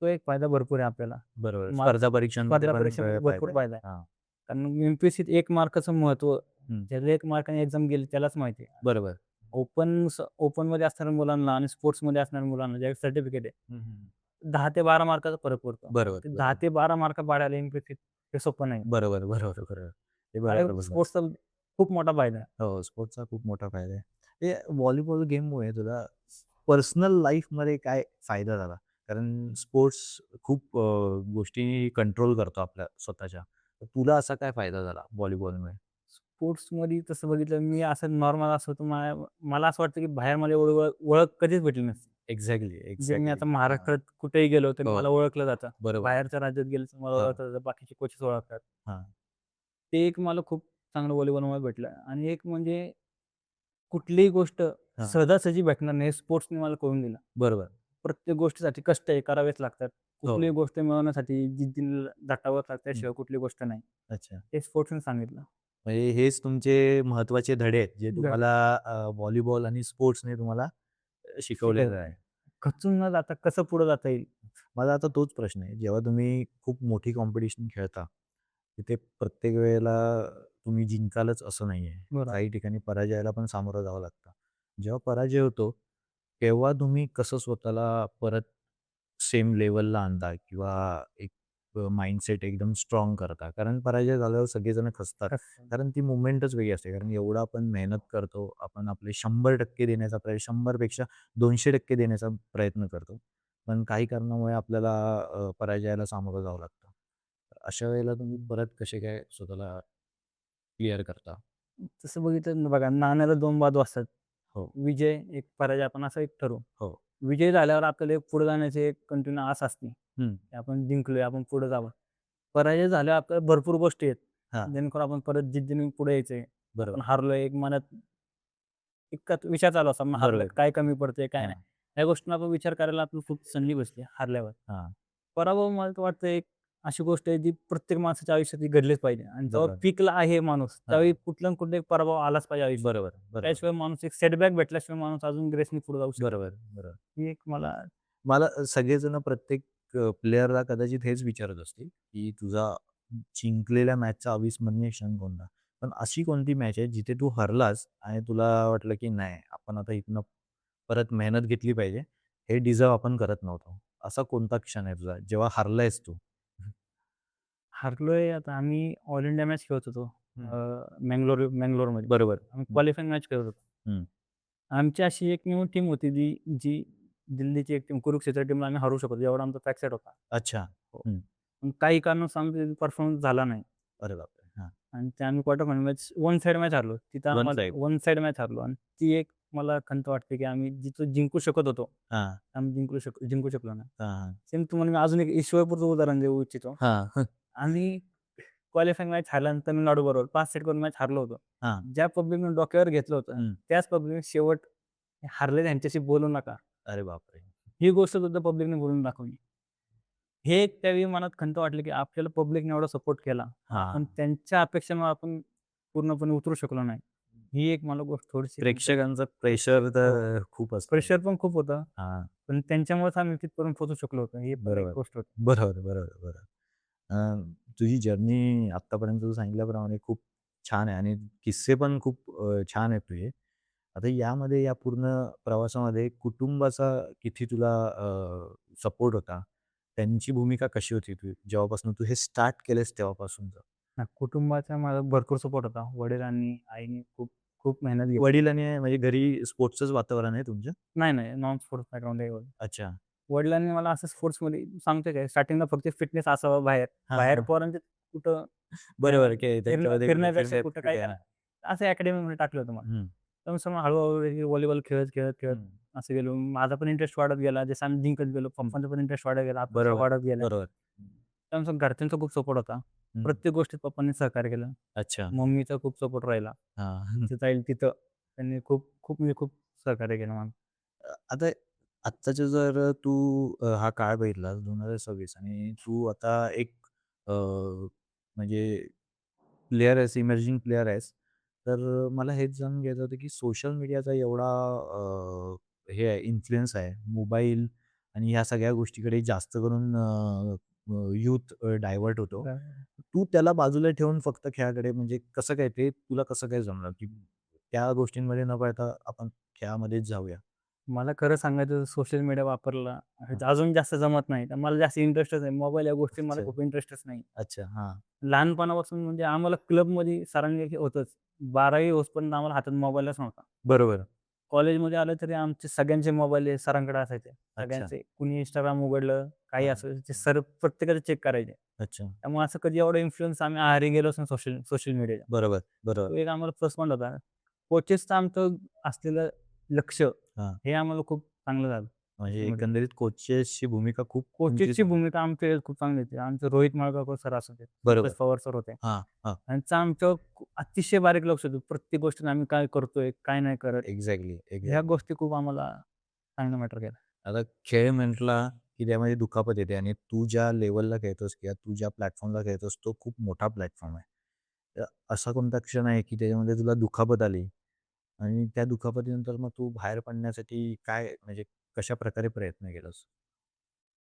तो एक फायदा भरपूर आहे आपल्याला. बरोबर. मार्क स्पर्धा परीक्षांमध्ये स्पर्धा पण परीक्षेमध्ये फायदा भरपूर आहे. फायदा आहे. हां, कारण एम-पी-एस-सीत 1 मार्काचं महत्त्व हं. ज्याला 1 मार्काने एक्झाम गेली त्यालाच माहिती आहे. बरोबर. ओपनमध्ये असणाऱ्या मुलांना आणि स्पोर्ट्समध्ये असणाऱ्या मुलांना ज्यावेळेस सर्टिफिकेट आहे, हं, हं. 10 ते 12 मार्काचा फरक पडतो. बरोबर, ते 10 बरोबर. ते 12 मार्क पाडायला एम-पी-एससीत हे सोपं नाही. बरोबर, बरोबर, बरोबर. ते हा बरोबर एक बोललास. स्पोर्ट्सचा खूप मोठा फायदा आहे. हो, स्पोर्ट्सचा खूप मोठा फायदा आहे. ते व्हॉलीबॉल गेममुळे तुला पर्सनल लाईफमध्ये काय फायदा झाला? कारण स्पोर्ट्स खूप गोष्टी कंट्रोल करतो आपल्या स्वतःच्या. तर तुला असा काय फायदा झाला व्हॉलीबॉलमुळे? स्पोर्ट्समध्ये तसं बघितलं मी असं नॉर्मल असं होतो मला असं वाटतं की बाहेर मला एवढी ओळख कधीच भेटली नसती. एक्झॅक्टली, जे मी एक्झॅक्टली. आता हां. महाराष्ट्रात कुठेही गेलो तरी हो, मला ओळखलं जातं. बरोबर. बाहेरच्या राज्यात गेलो तर मला हां, ओळखलं जातं. बाकीचे कोचेस ओळखतात. हां, ते एक मला खूप चांगलं व्हॉलीबॉलमुळे भेटलं आणि एक म्हणजे कुठलीही गोष्ट हां. सहजासहजी भेटणार नाही हे स्पोर्ट्सने मला कळून दिलं. बरोबर. प्रत्येक गोष्टीसाठी कष्ट हे करावेच लागतात. हो. कुठलीही गोष्ट मिळवण्यासाठी जिद्दीने झटावंच लागतं हं. त्याशिवाय कुठली गोष्ट नाही. अच्छा. हे स्पोर्ट्सने सांगितलं. म्हणजे हेच तुमचे महत्त्वाचे धडे आहेत, जे धडे. तुम्हाला व्हॉलीबॉल आणि स्पोर्ट्सने तुम्हाला शिकवलेलं शिकवलं. आहे. खचून न जाता कसं पुढे जाता येईल. माझा आता तोच प्रश्न आहे. जेव्हा तुम्ही खूप मोठी कॉम्पिटिशन खेळता, तिथे प्रत्येक वेळेला तुम्ही जिंकालच असं नाहीये. बरोबर. काही ठिकाणी पराजयाला पण सामोरं जावं लागतं. जेव्हा पराजय होतो, तेव्हा तुम्ही कसं स्वतःला परत सेम लेव्हलला आणता किंवा एक माइंडसेट एकदम स्ट्राँग करता? कारण पराजय झाल्यावर सगळेजण खचतात. कसं कारण ती मोमेंटच वेगळी असते. कारण एवढं आपण मेहनत करतो, आपण आपले 100% देण्याचा 100 पेक्षा 200% देण्याचा प्रयत्न करतो. पण काही कारणामुळे आपल्याला पराजयाला सामोरं जावं लागतं. अशा वेळेला तुम्ही परत कसे काय स्वतःला क्लिअर करता? तसं बघितलं ना बघा, नाण्याला 2 बाजू असतात. हो, विजय, एक पराजय आपण असं एक ठरवू. हो. विजय झाल्यावर आपल्याला एक पुढे जाण्याची एक कंटिन्यू आस असते, हं. की आपण जिंकलोय, आपण पुढे जावं. पराजय झाल्यावर आपल्याला भरपूर गोष्टी आहेत, हां, जेणेकरून आपण परत जिद्दीने पुढे यायचंय. आपण बरोबर. हारलोय, एक मनात इतका विचार चालू असतो, मग हारलोय, बरोबर. काय कमी पडतंय, काय नाही. हां, ह्या गोष्टींना आपण विचार करायला आपल्याला खूप संधी बसते हारल्यावर. हां. पराभव मला तर वाटतं एक अशी गोष्ट आहे जी प्रत्येक माणसाच्या आयुष्यात ही घडलीच पाहिजे आणि जेव्हा बरोबर. पीकला आहे माणूस, त्यावेळी हां. कुठला ना कुठला एक पराभव आलाच पाहिजे आयुष्यात. बरोबर, बरोबर. त्याशिवाय माणूस एक सेटबॅक भेटल्याशिवाय माणूस अजून ग्रेसनी पुढे जाऊ शकत बरोबर, बरोबर. नाही. ही एक मला मला सगळेजण प्रत्येक प्लेयरला कदाचित हेच विचारत असतील, की तुझा जिंकलेल्या मॅचचा अविस्मरणीय क्षण कोणता? पण अशी कोणती मॅच आहे जिथे तू हरलास आणि तुला वाटलं, की नाही आपण आता इथनं परत मेहनत घेतली पाहिजे. हे डिझर्व्ह आपण करत नव्हतो. असा कोणता क्षण आहे तुझा जेव्हा हारलायस तू? हारलोय. आता आम्ही ऑल इंडिया मॅच खेळत होतो. हं. मंगलोरमध्ये. बरोबर. आम्ही हं, क्वालिफाईंग मॅच खेळत होतो. हं. आमची अशी एकमेव टीम होती जी दिल्लीची एक टीम कुरुक्षेत्र टीमला आम्ही हरू शकतो एवढा आमचा ट्रॅक होता. अच्छा. हो. हं. पण काही कारणास्तव आमचा परफॉर्मन्स झाला नाही अरे बापरे! हां. आणि ते आम्ही quarter final match one side match हारलो. तिथं वन आम्हाला साइड. वन साइड मॅच हारलो आणि ती एक मला खंत वाटते, की आम्ही जिथं जिंकू शकत होतो, हां, आम्ही जिंकू शकलो नाही. हां, हां. सेम तुम्हाला मी अजून एक ईश्वरपूरचं उदाहरण देऊ इच्छितो. हां, आम्ही क्वालिफाईंग मॅच हारल्यानंतर तामिळनाडूबरोबर 5 सेट करून मॅच हारलो होतो. हां. ज्या पब्लिकने डोक्यावर घेतलं होतं, हं. त्याच पब्लिकने शेवट हारले त्यांच्याशी बोलू नका. अरे बापरे! ही गोष्ट सुद्धा पब्लिकने बोलून दाखवली. हे एक त्यावेळी मनात खंत वाटली, की आपल्याला पब्लिकने एवढा सपोर्ट केला. आपण हां. त्यांच्या अपेक्षांवर आपण पूर्णपणे उतरू शकलो नाही. ही एक मला गोष्ट थोडीशी खंत प्रेक्षकांचं प्रेशर हो. तर खूप असतं. प्रेशर पण खूप होतं. हां. पण त्यांच्यामुळेच आम्ही तिथपर्यंत पोहोचू शकलो होतो. ही पण एक बरोबर. गोष्ट होती. बरोबर, बरोबर, बरोबर. तुझी जर्नी आत्तापर्यंत तू सांगितल्याप्रमाणे खूप छान आहे आणि किस्से पण खूप छान आहेत तुझे. आता यामध्ये या पूर्ण प्रवासामध्ये कुटुंबाचा किती तुला सपोर्ट होता? त्यांची भूमिका कशी होती जेव्हापासून तू हे स्टार्ट केलंस तेव्हापासूनचं? कुटुंबाचा मला भरपूर सपोर्ट होता. वडिलांनी, आईनी खूप खूप मेहनत घेतली. वडिलांनी म्हणजे घरी स्पोर्ट्सचंच वातावरण आहे तुमच्या? नाही, नाही. नॉन स्पोर्ट्स बॅकग्राऊंड आहे. अच्छा. वडिलांनी मला असं स्पोर्ट्समध्ये सांगतो काय स्टार्टिंगला फक्त फिटनेस असावा बाहेर. हां, बाहेर हां. पोरांचे कुठं बरोबर, की त्यांच्यामध्ये कुठे फिरण्यापेक्षा कुठं काय हां. असं अकॅडमीमध्ये टाकलं होतं मला. हं, त्यानुसार मग हळू-हळू व्हॉलीबॉल खेळत हं. असं गेलो. माझा पण इंटरेस्ट वाढत गेला. जसं आम्ही जिंकत गेलो. हं. पप्पांचा पण इंटरेस्ट वाढत गेला. अपेक्षा बरोबर, वाढत गेल्या. बरोबर. त्यानुसार घरच्यांचा खूप सपोर्ट होता. हं. प्रत्येक गोष्टीत पप्पांनी सहकार्य केलं. अच्छा. मम्मीचा खूप सपोर्ट राहिला. हां. जिथं जाईल तिथं त्यांनी खूप खूप म्हणजे खूप सहकार्य केलं मला. आता आत्ताच्या जर तू हा काळ बघितलास 2026 आणि तू आता एक म्हणजे प्लेयर आहेस, इमर्जिंग प्लेयर आहेस. तर मला हेच जाणून घ्यायचं होतं, की सोशल मीडियाचा एवढा हे आहे इन्फ्लुअन्स आहे. मोबाईल आणि ह्या सगळ्या गोष्टीकडे जास्त करून यूथ डायव्हर्ट होतो. तू त्याला बाजूला ठेवून फक्त खेळाकडे म्हणजे कसं काय ते तुला कसं काय जमलं, की त्या गोष्टींमध्ये न पळता आपण खेळामध्येच जाऊया? मला खरं सांगायचं सोशल मीडिया वापरला हां. अजून जास्त जमत नाही. तर मला जास्त इंटरेस्टच नाही. मोबाईल या गोष्टीत मला अच्छा, खूप इंटरेस्टच नाही. अच्छा. हां. लहानपणापासून म्हणजे आम्हाला क्लबमध्ये सरांनी हे होतंच. 12वी होईपर्यंत आम्हाला हातात मोबाईलच नव्हता. बरोबर. कॉलेजमध्ये आलं तरी आमचे सगळ्यांचे मोबाईल हे सरांकडे असायचे. अच्छा. सगळ्यांचे. कुणी Instagram उघडलं, काही हां. असं ते सर प्रत्येकाचं चेक करायचे. अच्छा. त्यामुळे असं कधी एवढा इन्फ्लुअन्स आम्ही आहारी गेलोच नाही सोशल सोशल मीडियाच्या. बरोबर, बरोबर. तो एक आम्हाला प्लस पॉइंट होता. कोचेसचं आमचं असलेलं लक्ष हां. हे आम्हाला खूप चांगलं झालं म्हणजे सोशल मीडियात. एकंदरीत कोचेसची भूमिका खूप तुमची कोचेसची चांगली. भूमिका आमच्या खूप चांगली होती. आमचे रोहित माळगावकर सर असू देत, बरोबर. दीपक पवार सर होते. हां, हां. त्यांचं आमच्यावर अतिशय बारीक लक्ष होतं. प्रत्येक गोष्टीत आम्ही काय करतोय, काय नाही करत. एक्झॅक्टली, ह्या एक्झॅक्टली. गोष्टी खूप आम्हाला चांगलं मॅटर केलं. आता खेळ म्हटला, की त्यामध्ये दुखापत येते आणि तू ज्या लेव्हलला खेळतोस किंवा तू ज्या प्लॅटफॉर्मला खेळतोस, तो खूप मोठा प्लॅटफॉर्म आहे. तर असा कोणता क्षण आहे, की त्याच्यामध्ये तुला दुखापत आली आणि त्या दुखापतीनंतर मग तू बाहेर पडण्यासाठी काय म्हणजे कशाप्रकारे प्रयत्न केलास?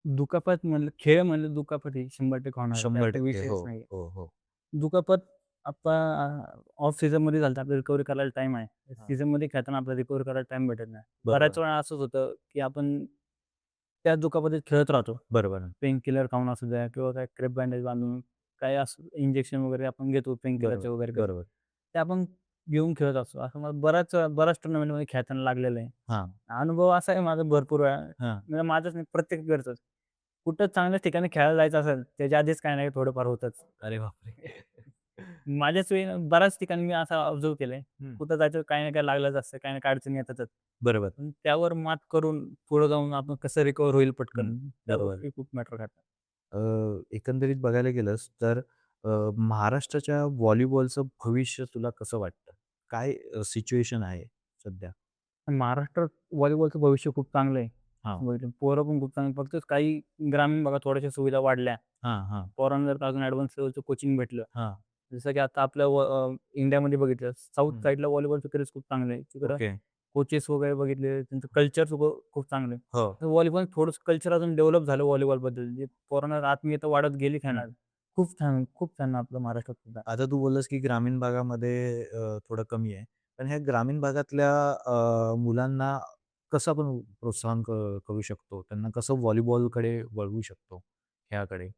दुखापत म्हणलं खेळ म्हणलं दुखापत ही 100% होणार. त्यात काही 100% हो, विषयच नाही. हो, हो. दुखापत आता ऑफ सीझनमध्ये झालं तर आपल्याला रिकव्हरी करायला टाईम आहे. हां. सीझनमध्ये खेळताना आपल्याला रिकव्हरी करायला टाईम भेटत नाही. बऱ्याच बरोबर, वेळा असंच होतं, की आपण त्या दुखापतीत खेळत राहतो. बरोबर, पेन किलर खाऊन असू द्या किंवा काय क्रेप बँडेज बांधून काय असं इंजेक्शन वगैरे आपण घेतो पेन बरोबर, किलरचे वगैरे करून. बरोबर. ते आपण घेऊन खेळत असतो. असं मला बऱ्याच टुर्नामेंटमध्ये खेळताना लागलेलं आहे. हां, अनुभव असा आहे माझा भरपूर वेळा. हां. म्हणजे माझंच नाही प्रत्येक घरचंच. कुठं चांगल्या ठिकाणी खेळायला जायचं असेल, त्याच्या आधीच काही ना काही थोडंफार होतंच. अरे बापरे! माझ्याच वेळी बऱ्याच ठिकाणी मी असं ऑब्झर्व्ह केलंय. हं. कुठं जायचं काही ना काही लागलंच असतं, काही ना काही अडचणी येतातच. बरोबर. पण त्यावर मात करून पुढे जाऊन आपण कसं रिकव्हर होईल हं. पटकन, त्या बरोबर. गोष्टी खूप मॅटर करतात. अ, एकंदरीत बघायला गेलंस तर महाराष्ट्राच्या व्हॉलीबॉलचं भविष्य तुला कसं वाटतं? काय सिच्युएशन आहे सध्या? महाराष्ट्रात व्हॉलीबॉलचं भविष्य खूप चांगलं आहे. हां, पोरं पण खूप चांगली फक्त काही ग्रामीण भागात थोड्याशा सुविधा वाढल्या. हां, हां, पोरांना जर का अजून ॲडव्हान्स लेव्हलचं कोचिंग भेटलं. हां. जसं की आता आपल्या इंडियामध्ये बघितलं साऊथ हं. साईडला व्हॉलीबॉलचं क्रेज खूप चांगलं आहे. तिकडं ओके. कोचेस वगैरे बघितले, त्यांचं कल्चर खूप चांगलं आहे. हो. तर व्हॉलीबॉल थोडंसं कल्चर अजून डेव्हलप झालं व्हॉलीबॉलबद्दल. जे पोरांना आत्मीयता वाढत गेली हं. खेळण्यात. खूप छान आपलं महाराष्ट्रात सुद्धा. आता तू बोललास की ग्रामीण भागामध्ये थोडं कमी आहे. पण ह्या ग्रामीण भागातल्या मुलांना कसं आपण प्रोत्साहन करू शकतो? त्यांना कसं व्हॉलीबॉलकडे वळवू शकतो, खेळाकडे?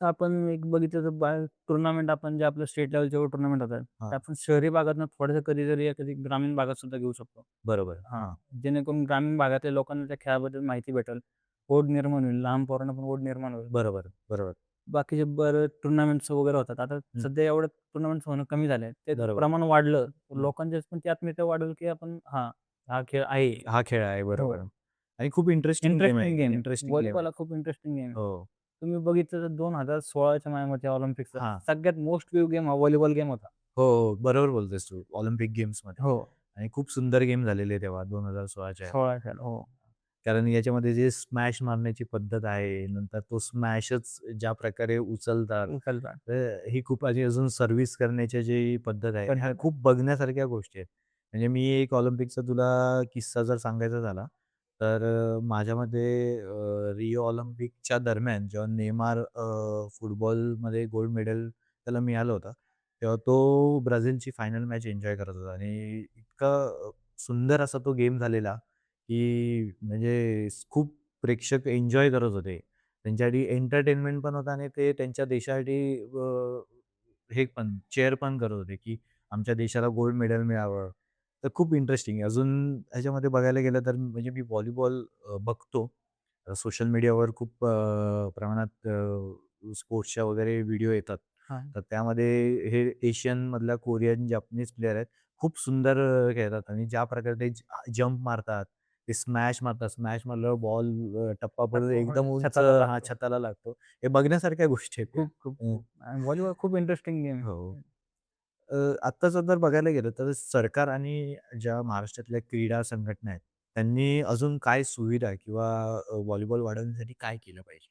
तर आपण एक बघितलं तर टुर्नामेंट आपण जे आपलं स्टेट लेव्हलचे टुर्नामेंट होतात, हां, ते आपण शहरी भागातनं थोडंसं कधीतरी कधी ग्रामीण भागात सुद्धा घेऊ शकतो. बरोबर. हां, हां. जेणेकरून ग्रामीण भागातल्या लोकांना त्या खेळाबद्दल माहिती भेटेल. ओढ निर्माण होईल. लहान पोरांना पण ओढ निर्माण होईल. बरोबर, बरोबर. बाकीचे बरेच टुर्नामेंट्स वगैरे होतात. आता हं. सध्या एवढं टुर्नामेंट्स होणं कमी झालंय. त्याचं बरोबर. प्रमाण वाढलं, तर हं. लोकांच्यात पण ती आत्मीयता वाढेल, की आपण हा खेळ आहे. हा खेळ आहे. हो. बरोबर. आणि खूप इंटरेस्टिंग गेम आहे. Interesting game. Interesting game volleyball आहे. हा खूप इंटरेस्टिंग गेम आहे. हो. तुम्ही बघितलं तर 2016च्या माझ्या ऑलिम्पिकचा हां. सगळ्यात मोस्ट व्ह्यू गेम हा व्हॉलीबॉल गेम होता. हो, हो. बरोबर बोलतोयस तू. ऑलिम्पिक गेम्समध्ये हो. आणि खूप सुंदर गेम झालेले तेव्हा 2016च्या. 16 साल. हो. कारण याच्यामध्ये जे स्मॅश मारण्याची पद्धत आहे, नंतर तो स्मॅशच ज्या प्रकारे उचलतात, उचलतात. ही खूप आणि अजून सर्व्हिस करण्याची जी पद्धत आहे, ह्या पद्धत. खूप बघण्यासारख्या गोष्टी आहेत. म्हणजे मी एक ऑलिम्पिकचा तुला किस्सा जर सांगायचा झाला, तर माझ्या मते रिओ ऑलिम्पिकच्या दरम्यान जेव्हा नेमार फुटबॉलमध्ये गोल्ड मेडल त्याला मिळालं होतं, तेव्हा तो ब्राझीलची फायनल मॅच एन्जॉय करत होता आणि इतका सुंदर असा तो गेम झालेला, की म्हणजे खूप प्रेक्षक एन्जॉय करत होते. त्यांच्यासाठी एंटरटेनमेंट पण होता आणि ते त्यांच्या देशासाठी हे पण चीअर पण करत होते, की आमच्या देशाला गोल्ड मेडल मिळावं. तर खूप इंटरेस्टिंग आहे. अजून ह्याच्यामध्ये बघायला गेलं तर म्हणजे मी व्हॉलीबॉल बघतो. सोशल मीडियावर खूप प्रमाणात स्पोर्ट्सच्या वगैरे व्हिडिओ येतात. हां. तर त्यामध्ये हे एशियनमधल्या कोरियन, जॅपनीज प्लेयर आहेत. खूप सुंदर खेळतात आणि ज्या प्रकारे ते जंप मारतात, ते स्मॅश मारतात. स्मॅश मारल्यावर बॉल टप्पा पडून एकदम उंच छताला हां, लागतो. छताला लागतो. हे बघण्यासारख्या गोष्टी आहेत. खूप. आणि व्हॉलीबॉल खूप इंटरेस्टिंग गेम आहे. हो. आत्ताचं जर बघायला गेलं तर सरकार आणि ज्या महाराष्ट्रातल्या क्रीडा संघटना आहेत, त्यांनी अजून काय सुविधा किंवा व्हॉलीबॉल वाढवण्यासाठी काय केलं पाहिजे?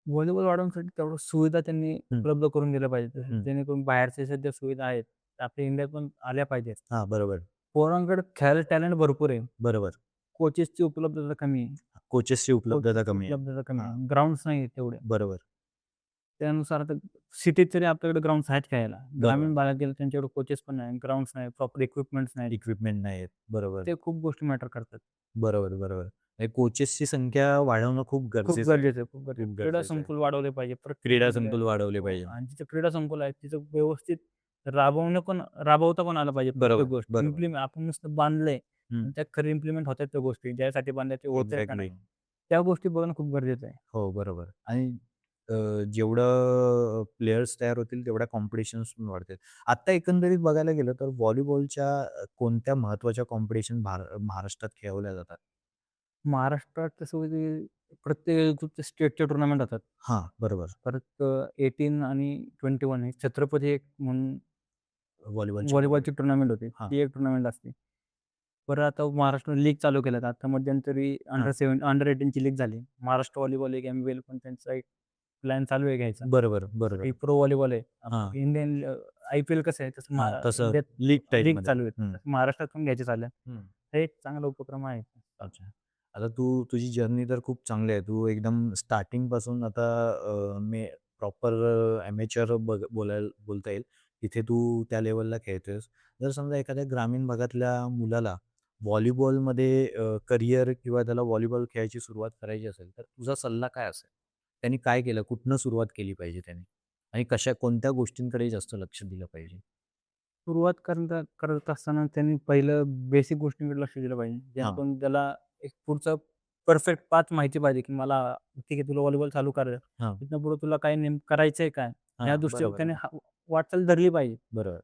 व्हॉलीबॉल वाढवण्यासाठी तेवढं सुविधा त्यांनी हं, उपलब्ध करून दिल्या पाहिजेत. हं. जेणेकरून बाहेरच्या सध्या सुविधा आहेत, त्या आपल्या इंडियात पण आल्या पाहिजेत. हां, बरोबर, पोरांकडे खेळायला टॅलेंट भरपूर आहे. बरोबर. कोचेसची उपलब्धता कमी आहे. कोचेसची उपलब्धता कोचेसची कमी आहे. उपलब्धता कमी हां, आहे. ग्राउंड्स नाही आहेत तेवढे. बरोबर, त्यानुसार आता सिटीत तरी आपल्याकडे ग्राउंड्स आहेत खेळायला. बरोबर. ग्रामीण भागात गेलं त्यांच्याकडे कोचेस पण नाही, ग्राउंड्स नाही, प्रॉपर इक्विपमेंट्स नाहीत. इक्विपमेंट नाही आहेत. बरोबर, ते खूप गोष्टी मॅटर करतात. बरोबर, बरोबर. हे कोचेसची संख्या वाढवणं खूप खूप गरजेचं आहे. गरजेचं आहे, खूप गरजेचं खूप आहे. क्रीडा गरजेचं आहे. संकुल वाढवले पाहिजे क्रीडा प्रत्येक संकुल वाढवले हो पाहिजे. आणि जिथं क्रीडा संकुल आहे तिथं व्यवस्थित राबवता पण आलं पाहिजे प्रत्येक बरोबर, गोष्ट. बरोबर. आपण नुसतं बांधलंय हं. आणि त्यात खरं इम्प्लिमेंट होतात त्या गोष्टी. ज्यासाठी बांधल्या ते होतंय का एक्झॅक्टली. नाही? त्या गोष्टी बघणं खूप गरजेचं आहे. हो, बरोबर आणि अ, जेवढं प्लेयर्स तयार होतील तेवढ्या कॉम्पिटिशन्स पण वाढतील. आता एकंदरीत बघायला गेलं तर व्हॉलीबॉलच्या कोणत्या महत्त्वाच्या कॉम्पिटिशन महाराष्ट्रात खेळवल्या जातात? महाराष्ट्रात तसं म्हणजे प्रत्येक स्टेटचे टुर्नामेंट होतात. हां, बरोबर. परत 18 आणि 21 हे छत्रपती एक म्हणून व्हॉलीबॉलची टूर्नामेंट. व्हॉलीबॉलची टुर्नामेंट होती. हां, ती एक टुर्नामेंट असते. परत आता महाराष्ट्र लीग चालू केल्यात. आता मध्यंतरी हां. अंडर 18ची लीग झाली. महाराष्ट्र व्हॉलीबॉल लीग, एम-व्ही-एल पण त्यांचा एक प्लॅन चालू आहे घ्यायचा. बरोबर, जसं बरोबर. काही प्रो व्हॉलीबॉल आहे. हां, आपलं इंडियन आय-पी-एल कसं आहे तसं हां. तसं इंडियात लीग लीग टाइपमध्ये. चालू आहे. हं, तसं महाराष्ट्रात पण घ्यायचे चालू आहे. हं. हे एक चांगला उपक्रम आहे. अच्छा. आता तुझी जर्नी तर खूप चांगली आहे. तू एकदम स्टार्टिंगपासून आता प्रॉपर ॲमेचर बोलता येईल. तिथे तू त्या लेव्हलला खेळतोयस. जर समजा एखाद्या ग्रामीण भागातल्या मुलाला व्हॉलीबॉलमध्ये करियर किंवा त्याला व्हॉलीबॉल खेळायची सुरुवात करायची असेल, तर तुझा सल्ला काय असेल? त्यांनी काय केलं? कुठनं सुरुवात केली पाहिजे त्याने? आणि कोणत्या गोष्टींकडे जास्त लक्ष दिलं पाहिजे? सुरुवात करत असताना त्यांनी पहिलं बेसिक गोष्टींकडे लक्ष दिलं पाहिजे. हां, जेणेकरून त्याला एक पुढचं परफेक्ट पाथ माहिती पाहिजे, की मला ठीक आहे, तुला व्हॉलीबॉल चालू करायचं. हां, तिथनं पुढे तुला काय करायचंय काय? ह्या हां. दृष्टीने बरोबर, त्याने वाटचाल धरली पाहिजे. बरोबर,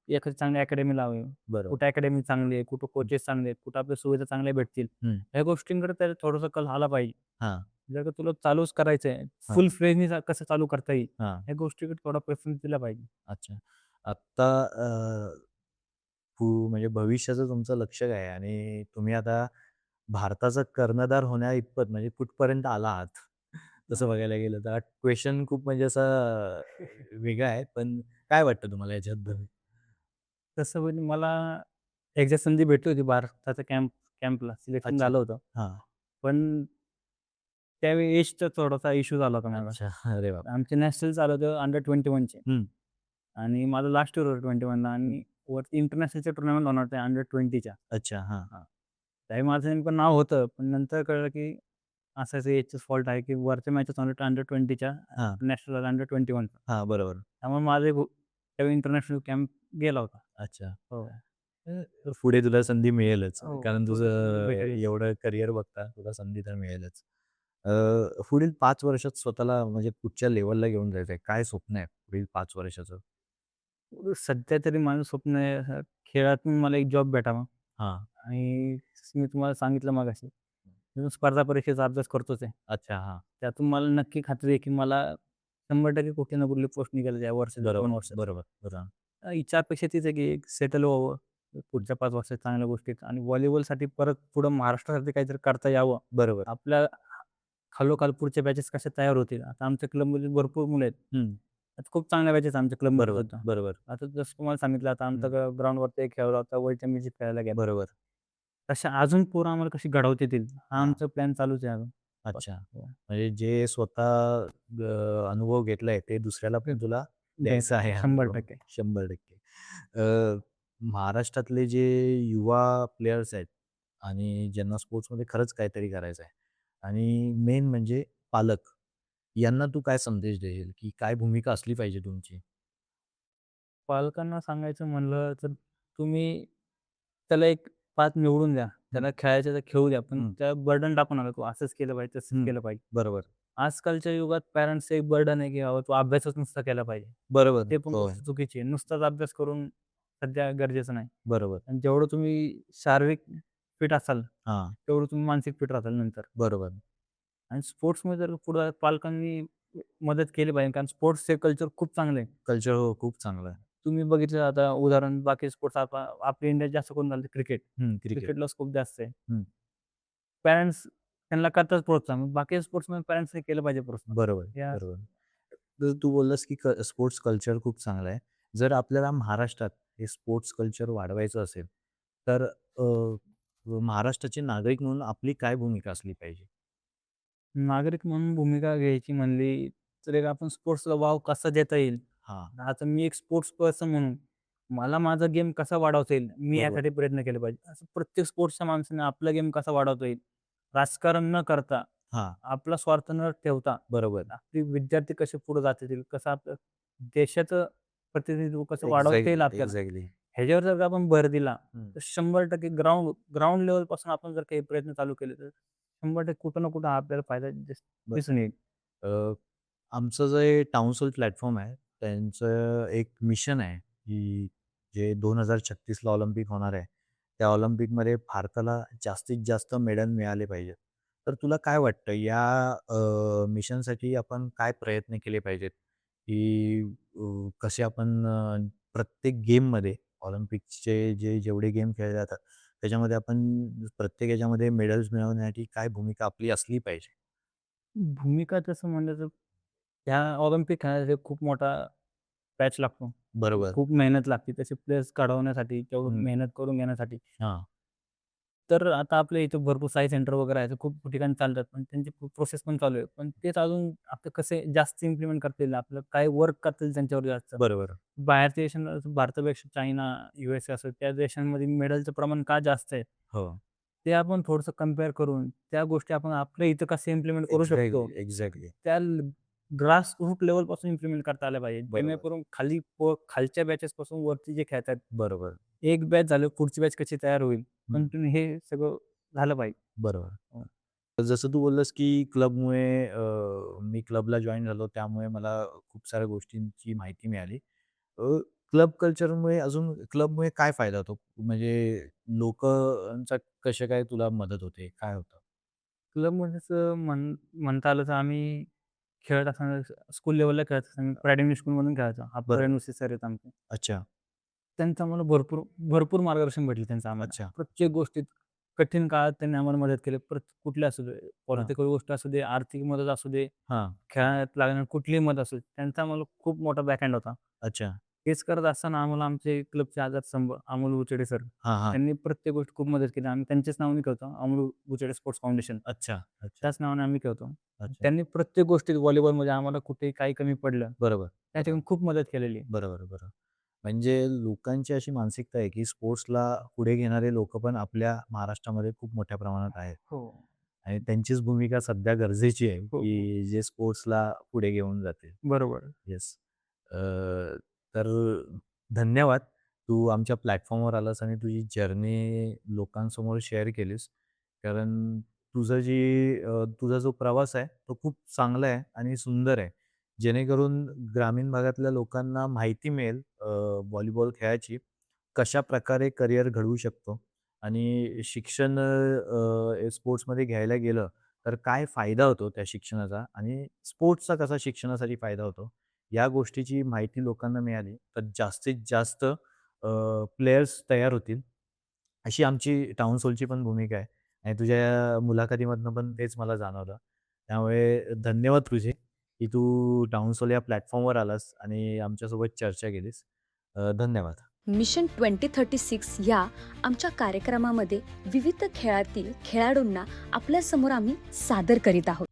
एखादी चांगली अकॅडमी लावावी. बरोबर. कुठे अकॅडमी चांगली आहे, कुठं हं, कोचेस चांगले आहेत, कुठं आपल्या सुविधा चांगल्या भेटतील. हं. ह्या गोष्टींकडे त्याला थोडासा कल आला पाहिजे. हां, जर का तुला चालूच करायचंय, हां, फुल फ्लेजनी कसं चालू करता येईल, हां. ह्या गोष्टीकडे थोडा प्रेफरन्स दिला पाहिजे. अच्छा. आत्ता म्हणजे भविष्याचं तुमचं लक्ष काय आहे? आणि तुम्ही आता भारताचा कर्णधार होण्याइतपत म्हणजे कुठपर्यंत आला आहात? तसं बघायला गेलं तर हा क्वेशन खूप म्हणजे असा वेगळा आहे. पण काय वाटतं तुम्हाला याच्याबद्दल? तसं म्हणजे मला एकदा संधी भेटली होती भारताच्या कॅम्पला सिलेक्शन अच्छा. झालं होतं. हां. पण त्यावेळी एजचा थोडासा इश्यू झाला होता माझा. अच्छा. अरे बापरे! आमचे नॅशनल चालू होतं अंडर-21 चे हं. आणि माझं लास्ट इयर होतं 21 ला आणि वरती इंटरनॅशनलचे टुर्नामेंट होणार होते अंडर-20 च्या. अच्छा. हां, हां. त्यावेळी माझं नेमकं नाव होतं. पण नंतर कळलं की असं एजचाच फॉल्ट आहे की वरच्या मॅचेस होणार अंडर-20 च्या हां, नॅशनल अंडर-21 चा. हां. बरोबर. त्यामुळे माझे त्यावेळी इंटरनॅशनल कॅम्प गेला होता. अच्छा. हो. तर पुढे तुला संधी मिळेलच. हो. कारण पुढे संधी तुझं भेटेल. एवढं करिअर बघता तुला संधी तर मिळेलच. पुढील 5 वर्षात स्वतःला म्हणजे कुठच्या लेव्हलला घेऊन जायचं आहे? काय स्वप्न आहे पुढील 5 वर्षाचं? सध्या तरी माझं स्वप्न आहे खेळातून मला एक जॉब भेटावा हां. आणि जसं मी तुम्हाला सांगितलं मगाशी, मी स्पर्धा परीक्षेचा अभ्यास करतोच आहे. अच्छा. हां. त्यातून मला नक्की खात्री आहे, की मला 100% कुठली ना कुठली पोस्ट निघेल या वर्षात, 2 बरोबर, वर्षात. बरोबर, बरोबर. इच्छा अपेक्षा तीच आहे, की एक सेटल व्हावं पुढच्या 5 वर्षात चांगल्या गोष्टीत आणि व्हॉलीबॉलसाठी परत पुढं महाराष्ट्रासाठी काहीतरी करता यावं. बरोबर. आपल्या खालोखाल पुढच्या बॅचेस कशा तयार होतील. आता आमच्या क्लबमध्ये भरपूर मुलं आहेत. हं. आता खूप चांगल्या बॅचेस आमच्या क्लबमध्ये बरोबर, सुद्धा. बरोबर, आता जसं तुम्हाला सांगितलं आता हं. आमचा ग्राउंडवरती एक खेळला होता वर्ल्ड चॅम्पियनशिप खेळायला गेला. बरोबर. तशा अजून पोरं आम्हाला कशी घडवता येतील हा हां. आमचा प्लॅन चालूच आहे अजून. अच्छा. हो. म्हणजे जे स्वतः अनुभव घेतलाय ते दुसऱ्याला पण तुला द्यायचा आहे हा अनुभव. 100%. 100%. महाराष्ट्रातले जे युवा प्लेयर्स आहेत आणि ज्यांना स्पोर्ट्समध्ये खरंच काहीतरी करायचं आहे आणि मेन म्हणजे पालक, यांना तू काय संदेश देईल, की काय भूमिका असली पाहिजे तुमची? पालकांना सांगायचं म्हणलं तर तुम्ही त्याला एक पाथ निवडून द्या. हं, त्याला खेळायचं तर खेळू द्या. पण हं, त्या बर्डन टाकू नका. तू असंच केलं पाहिजे, तसंच हं. केलं पाहिजे. बरोबर. आजकालच्या युगात पॅरेंट्सचं एक बर्डन आहे, की बाबा तू अभ्यासच नुसता केला पाहिजे. बरोबर. ते पण हो. गोष्ट चुकीची आहे. नुसताच अभ्यास करून सध्या गरजेचं नाही. बरोबर. आणि जेवढं तुम्ही शारीरिक फिट असाल, हां. तेवढं तुम्ही मानसिक फिट राहताल नंतर. बरोबर. आणि स्पोर्ट्समध्ये जर पुढे पालकांनी मदत केली पाहिजे. कारण स्पोर्ट्सचे कल्चर खूप चांगलं आहे. कल्चर हो, खूप चांगलं आहे. तुम्ही बघितलं आता उदाहरण बाकी स्पोर्ट्स आपल्या इंडियात जास्त करून झालं क्रिकेट. हं, क्रिकेट. क्रिकेटला स्कोप जास्त आहे. हं. पॅरेंट्स त्यांना करतात प्रोत्साहन. मग बाकी स्पोर्ट्समध्ये पॅरेंट्सने केलं पाहिजे प्रोत्साहन. बरोबर, या बरोबर. तर तू बोललास की स्पोर्ट्स कल्चर खूप चांगलं आहे. जर आपल्याला महाराष्ट्रात हे स्पोर्ट्स कल्चर वाढवायचं असेल, तर महाराष्ट्राचे नागरिक म्हणून आपली काय भूमिका असली पाहिजे? नागरिक म्हणून भूमिका घ्यायची म्हणली तर एक आपण स्पोर्ट्सला वाव कसा देता येईल. हां, आता मी एक स्पोर्ट्स पर्सन म्हणून मला माझा गेम कसा वाढवता येईल, मी बरोबर. यासाठी प्रयत्न केले पाहिजे. असं प्रत्येक स्पोर्ट्सच्या माणसाने आपला गेम कसा वाढवता येईल, राजकारण न करता, हां, आपला स्वार्थ न ठेवता, बरोबर. आपले विद्यार्थी कसे पुढे जाता येतील, कसं आपलं देशाचं प्रतिनिधित्व कसं वाढवता येईल आपल्याला, एक्झॅक्टली. ह्याच्यावर जर का आपण भर दिला, हं. तर 100% ग्राउंड ग्राउंड लेव्हलपासून आपण जर काही प्रयत्न चालू केले, तर 100% कुठं ना कुठं आपल्याला फायदा दिसून येईल. अ, आमचं जे टाउनसोल प्लॅटफॉर्म आहे, त्यांचं एक मिशन आहे, की जे 2036ला ऑलिम्पिक होणार आहे, त्या ऑलिम्पिकमध्ये भारताला जास्तीत जास्त मेडल मिळाले पाहिजेत. तर तुला काय वाटतं या मिशनसाठी आपण काय प्रयत्न केले पाहिजेत? की कसे आपण प्रत्येक गेममध्ये ऑलिम्पिकचे जेवढे गेम खेळले जातात, त्याच्यामध्ये आपण प्रत्येक ह्याच्यामध्ये मेडल्स मिळवण्यासाठी काय भूमिका आपली असली पाहिजे? भूमिका तसं म्हणलं तर ह्या ऑलिम्पिक खेळासाठी खूप मोठा पॅच लागतो. बरोबर. खूप मेहनत लागते तसे प्लेयर्स घडवण्यासाठी किंवा हं. मेहनत करून घेण्यासाठी. हां. तर आता आपल्या इथे भरपूर साई सेंटर वगैरे आहेत. खूप ठिकाणी चालतात. पण त्यांची प्रोसेस पण चालू आहे. पण तेच अजून आपलं कसे जास्त इम्प्लिमेंट करता येईल, आपलं काय वर्क करता येईल त्यांच्यावर जास्त. बरोबर. बाहेरच्या देशांना भारतापेक्षा चायना, USA असं त्या देशांमध्ये मेडलचं प्रमाण का जास्त आहे? हो. ते आपण थोडंसं कंपेअर करून त्या गोष्टी आपण आपल्या इथं कसे इम्प्लिमेंट करू शकतो. Exactly, exactly. त्या ग्रास रूट लेवलपासून इम्प्लिमेंट करता आल्या पाहिजे. बरोबर. जेणेकरून खालच्या बॅचेसपासून वरती जे खेळतात, बरोबर. एक बॅच झालं, पुढची बॅच कशी तयार होईल, हं. कंटिन्यू हे सगळं झालं पाहिजे. बरोबर. हो. तर जसं तू बोललास, की क्लबमुळे मी क्लबला जॉइन झालो, त्यामुळे मला खूप साऱ्या गोष्टींची माहिती मिळाली. क्लब कल्चरमुळे अजून क्लबमुळे काय फायदा होतो? म्हणजे लोकांचा कशा काय तुला मदत होते? काय होतं? क्लबमध्ये असं म्हणता आलं तर आम्ही खेळत असताना स्कूल लेव्हलला खेळत असताना प्रायड इंग्लिश स्कूलमधून खेळायचो. बरं. नुसे सर आहेत आमचे. अच्छा, त्यांचं आम्हाला भरपूर भरपूर मार्गदर्शन भेटले त्यांचं आम्हाला. अच्छा. प्रत्येक गोष्टीत कठीण काळात त्यांनी आम्हाला मदत केली. कुठली असू दे, हां, पॉलिटिकल गोष्ट असू दे, आर्थिक मदत असू दे, हां. खेळात लागणारी कुठलीही मदत असू दे, त्यांचा आम्हाला खूप मोठा बॅकहँड होता. अच्छा. हेच करत असताना आम्हाला आमचे क्लबचे आधारस्तंभ अमोल बुचडे सर, हां, हां. त्यांनी प्रत्येक गोष्ट खूप मदत केली. आम्ही त्यांच्याच नावाने खेळतो. Amol Buchade sports foundation. अच्छा, अच्छा, त्याच नावाने आम्ही खेळतो. अच्छा. त्यांनी प्रत्येक गोष्टीत व्हॉलीबॉलमध्ये आम्हाला कुठेही काही कमी पडलं, बरोबर, त्या ठिकाणी खूप मदत केलेली आहे. बरोबर, बरोबर. म्हणजे लोकांची अशी मानसिकता आहे, की स्पोर्ट्सला पुढे घेणारे लोकं पण आपल्या महाराष्ट्रामध्ये खूप मोठ्या प्रमाणात आहेत. हो, आणि त्यांचीच भूमिका सध्या गरजेची आहे, हो, हो. की जे स्पोर्ट्सला पुढे घेऊन जातील. बरोबर. येस. तर धन्यवाद. तू आमच्या प्लॅटफॉर्मवर आलास आणि तुझी जर्नी लोकांसमोर शेअर केलीस. कारण तुझा जो प्रवास आहे, तो खूप चांगला आहे आणि सुंदर आहे. जेणेकरून ग्रामीण भागातल्या लोकांना माहिती मिळेल व्हॉलीबॉल खेळाची, कशाप्रकारे करिअर घडवू शकतो आणि शिक्षण स्पोर्ट्समध्ये घ्यायला गेलं, तर काय फायदा होतो त्या शिक्षणाचा आणि स्पोर्ट्सचा कसा शिक्षणासाठी फायदा होतो. या गोष्टीची माहिती लोकांना मिळाली, तर जास्तीत जास्त प्लेयर्स तयार होतील, अशी आमची टाउन सोलची पण भूमिका आहे आणि तुझ्या मुलाखतीमधनं पण तेच मला जाणवलं. त्यामुळे धन्यवाद तुझे, की तू टाउन सोल या प्लॅटफॉर्मवर आलास आणि आमच्यासोबत चर्चा केलीस. धन्यवाद. मिशन 2036 या आमच्या कार्यक्रमामध्ये विविध खेळातील खेळाडूंना आपल्यासमोर आम्ही सादर करीत आहोत.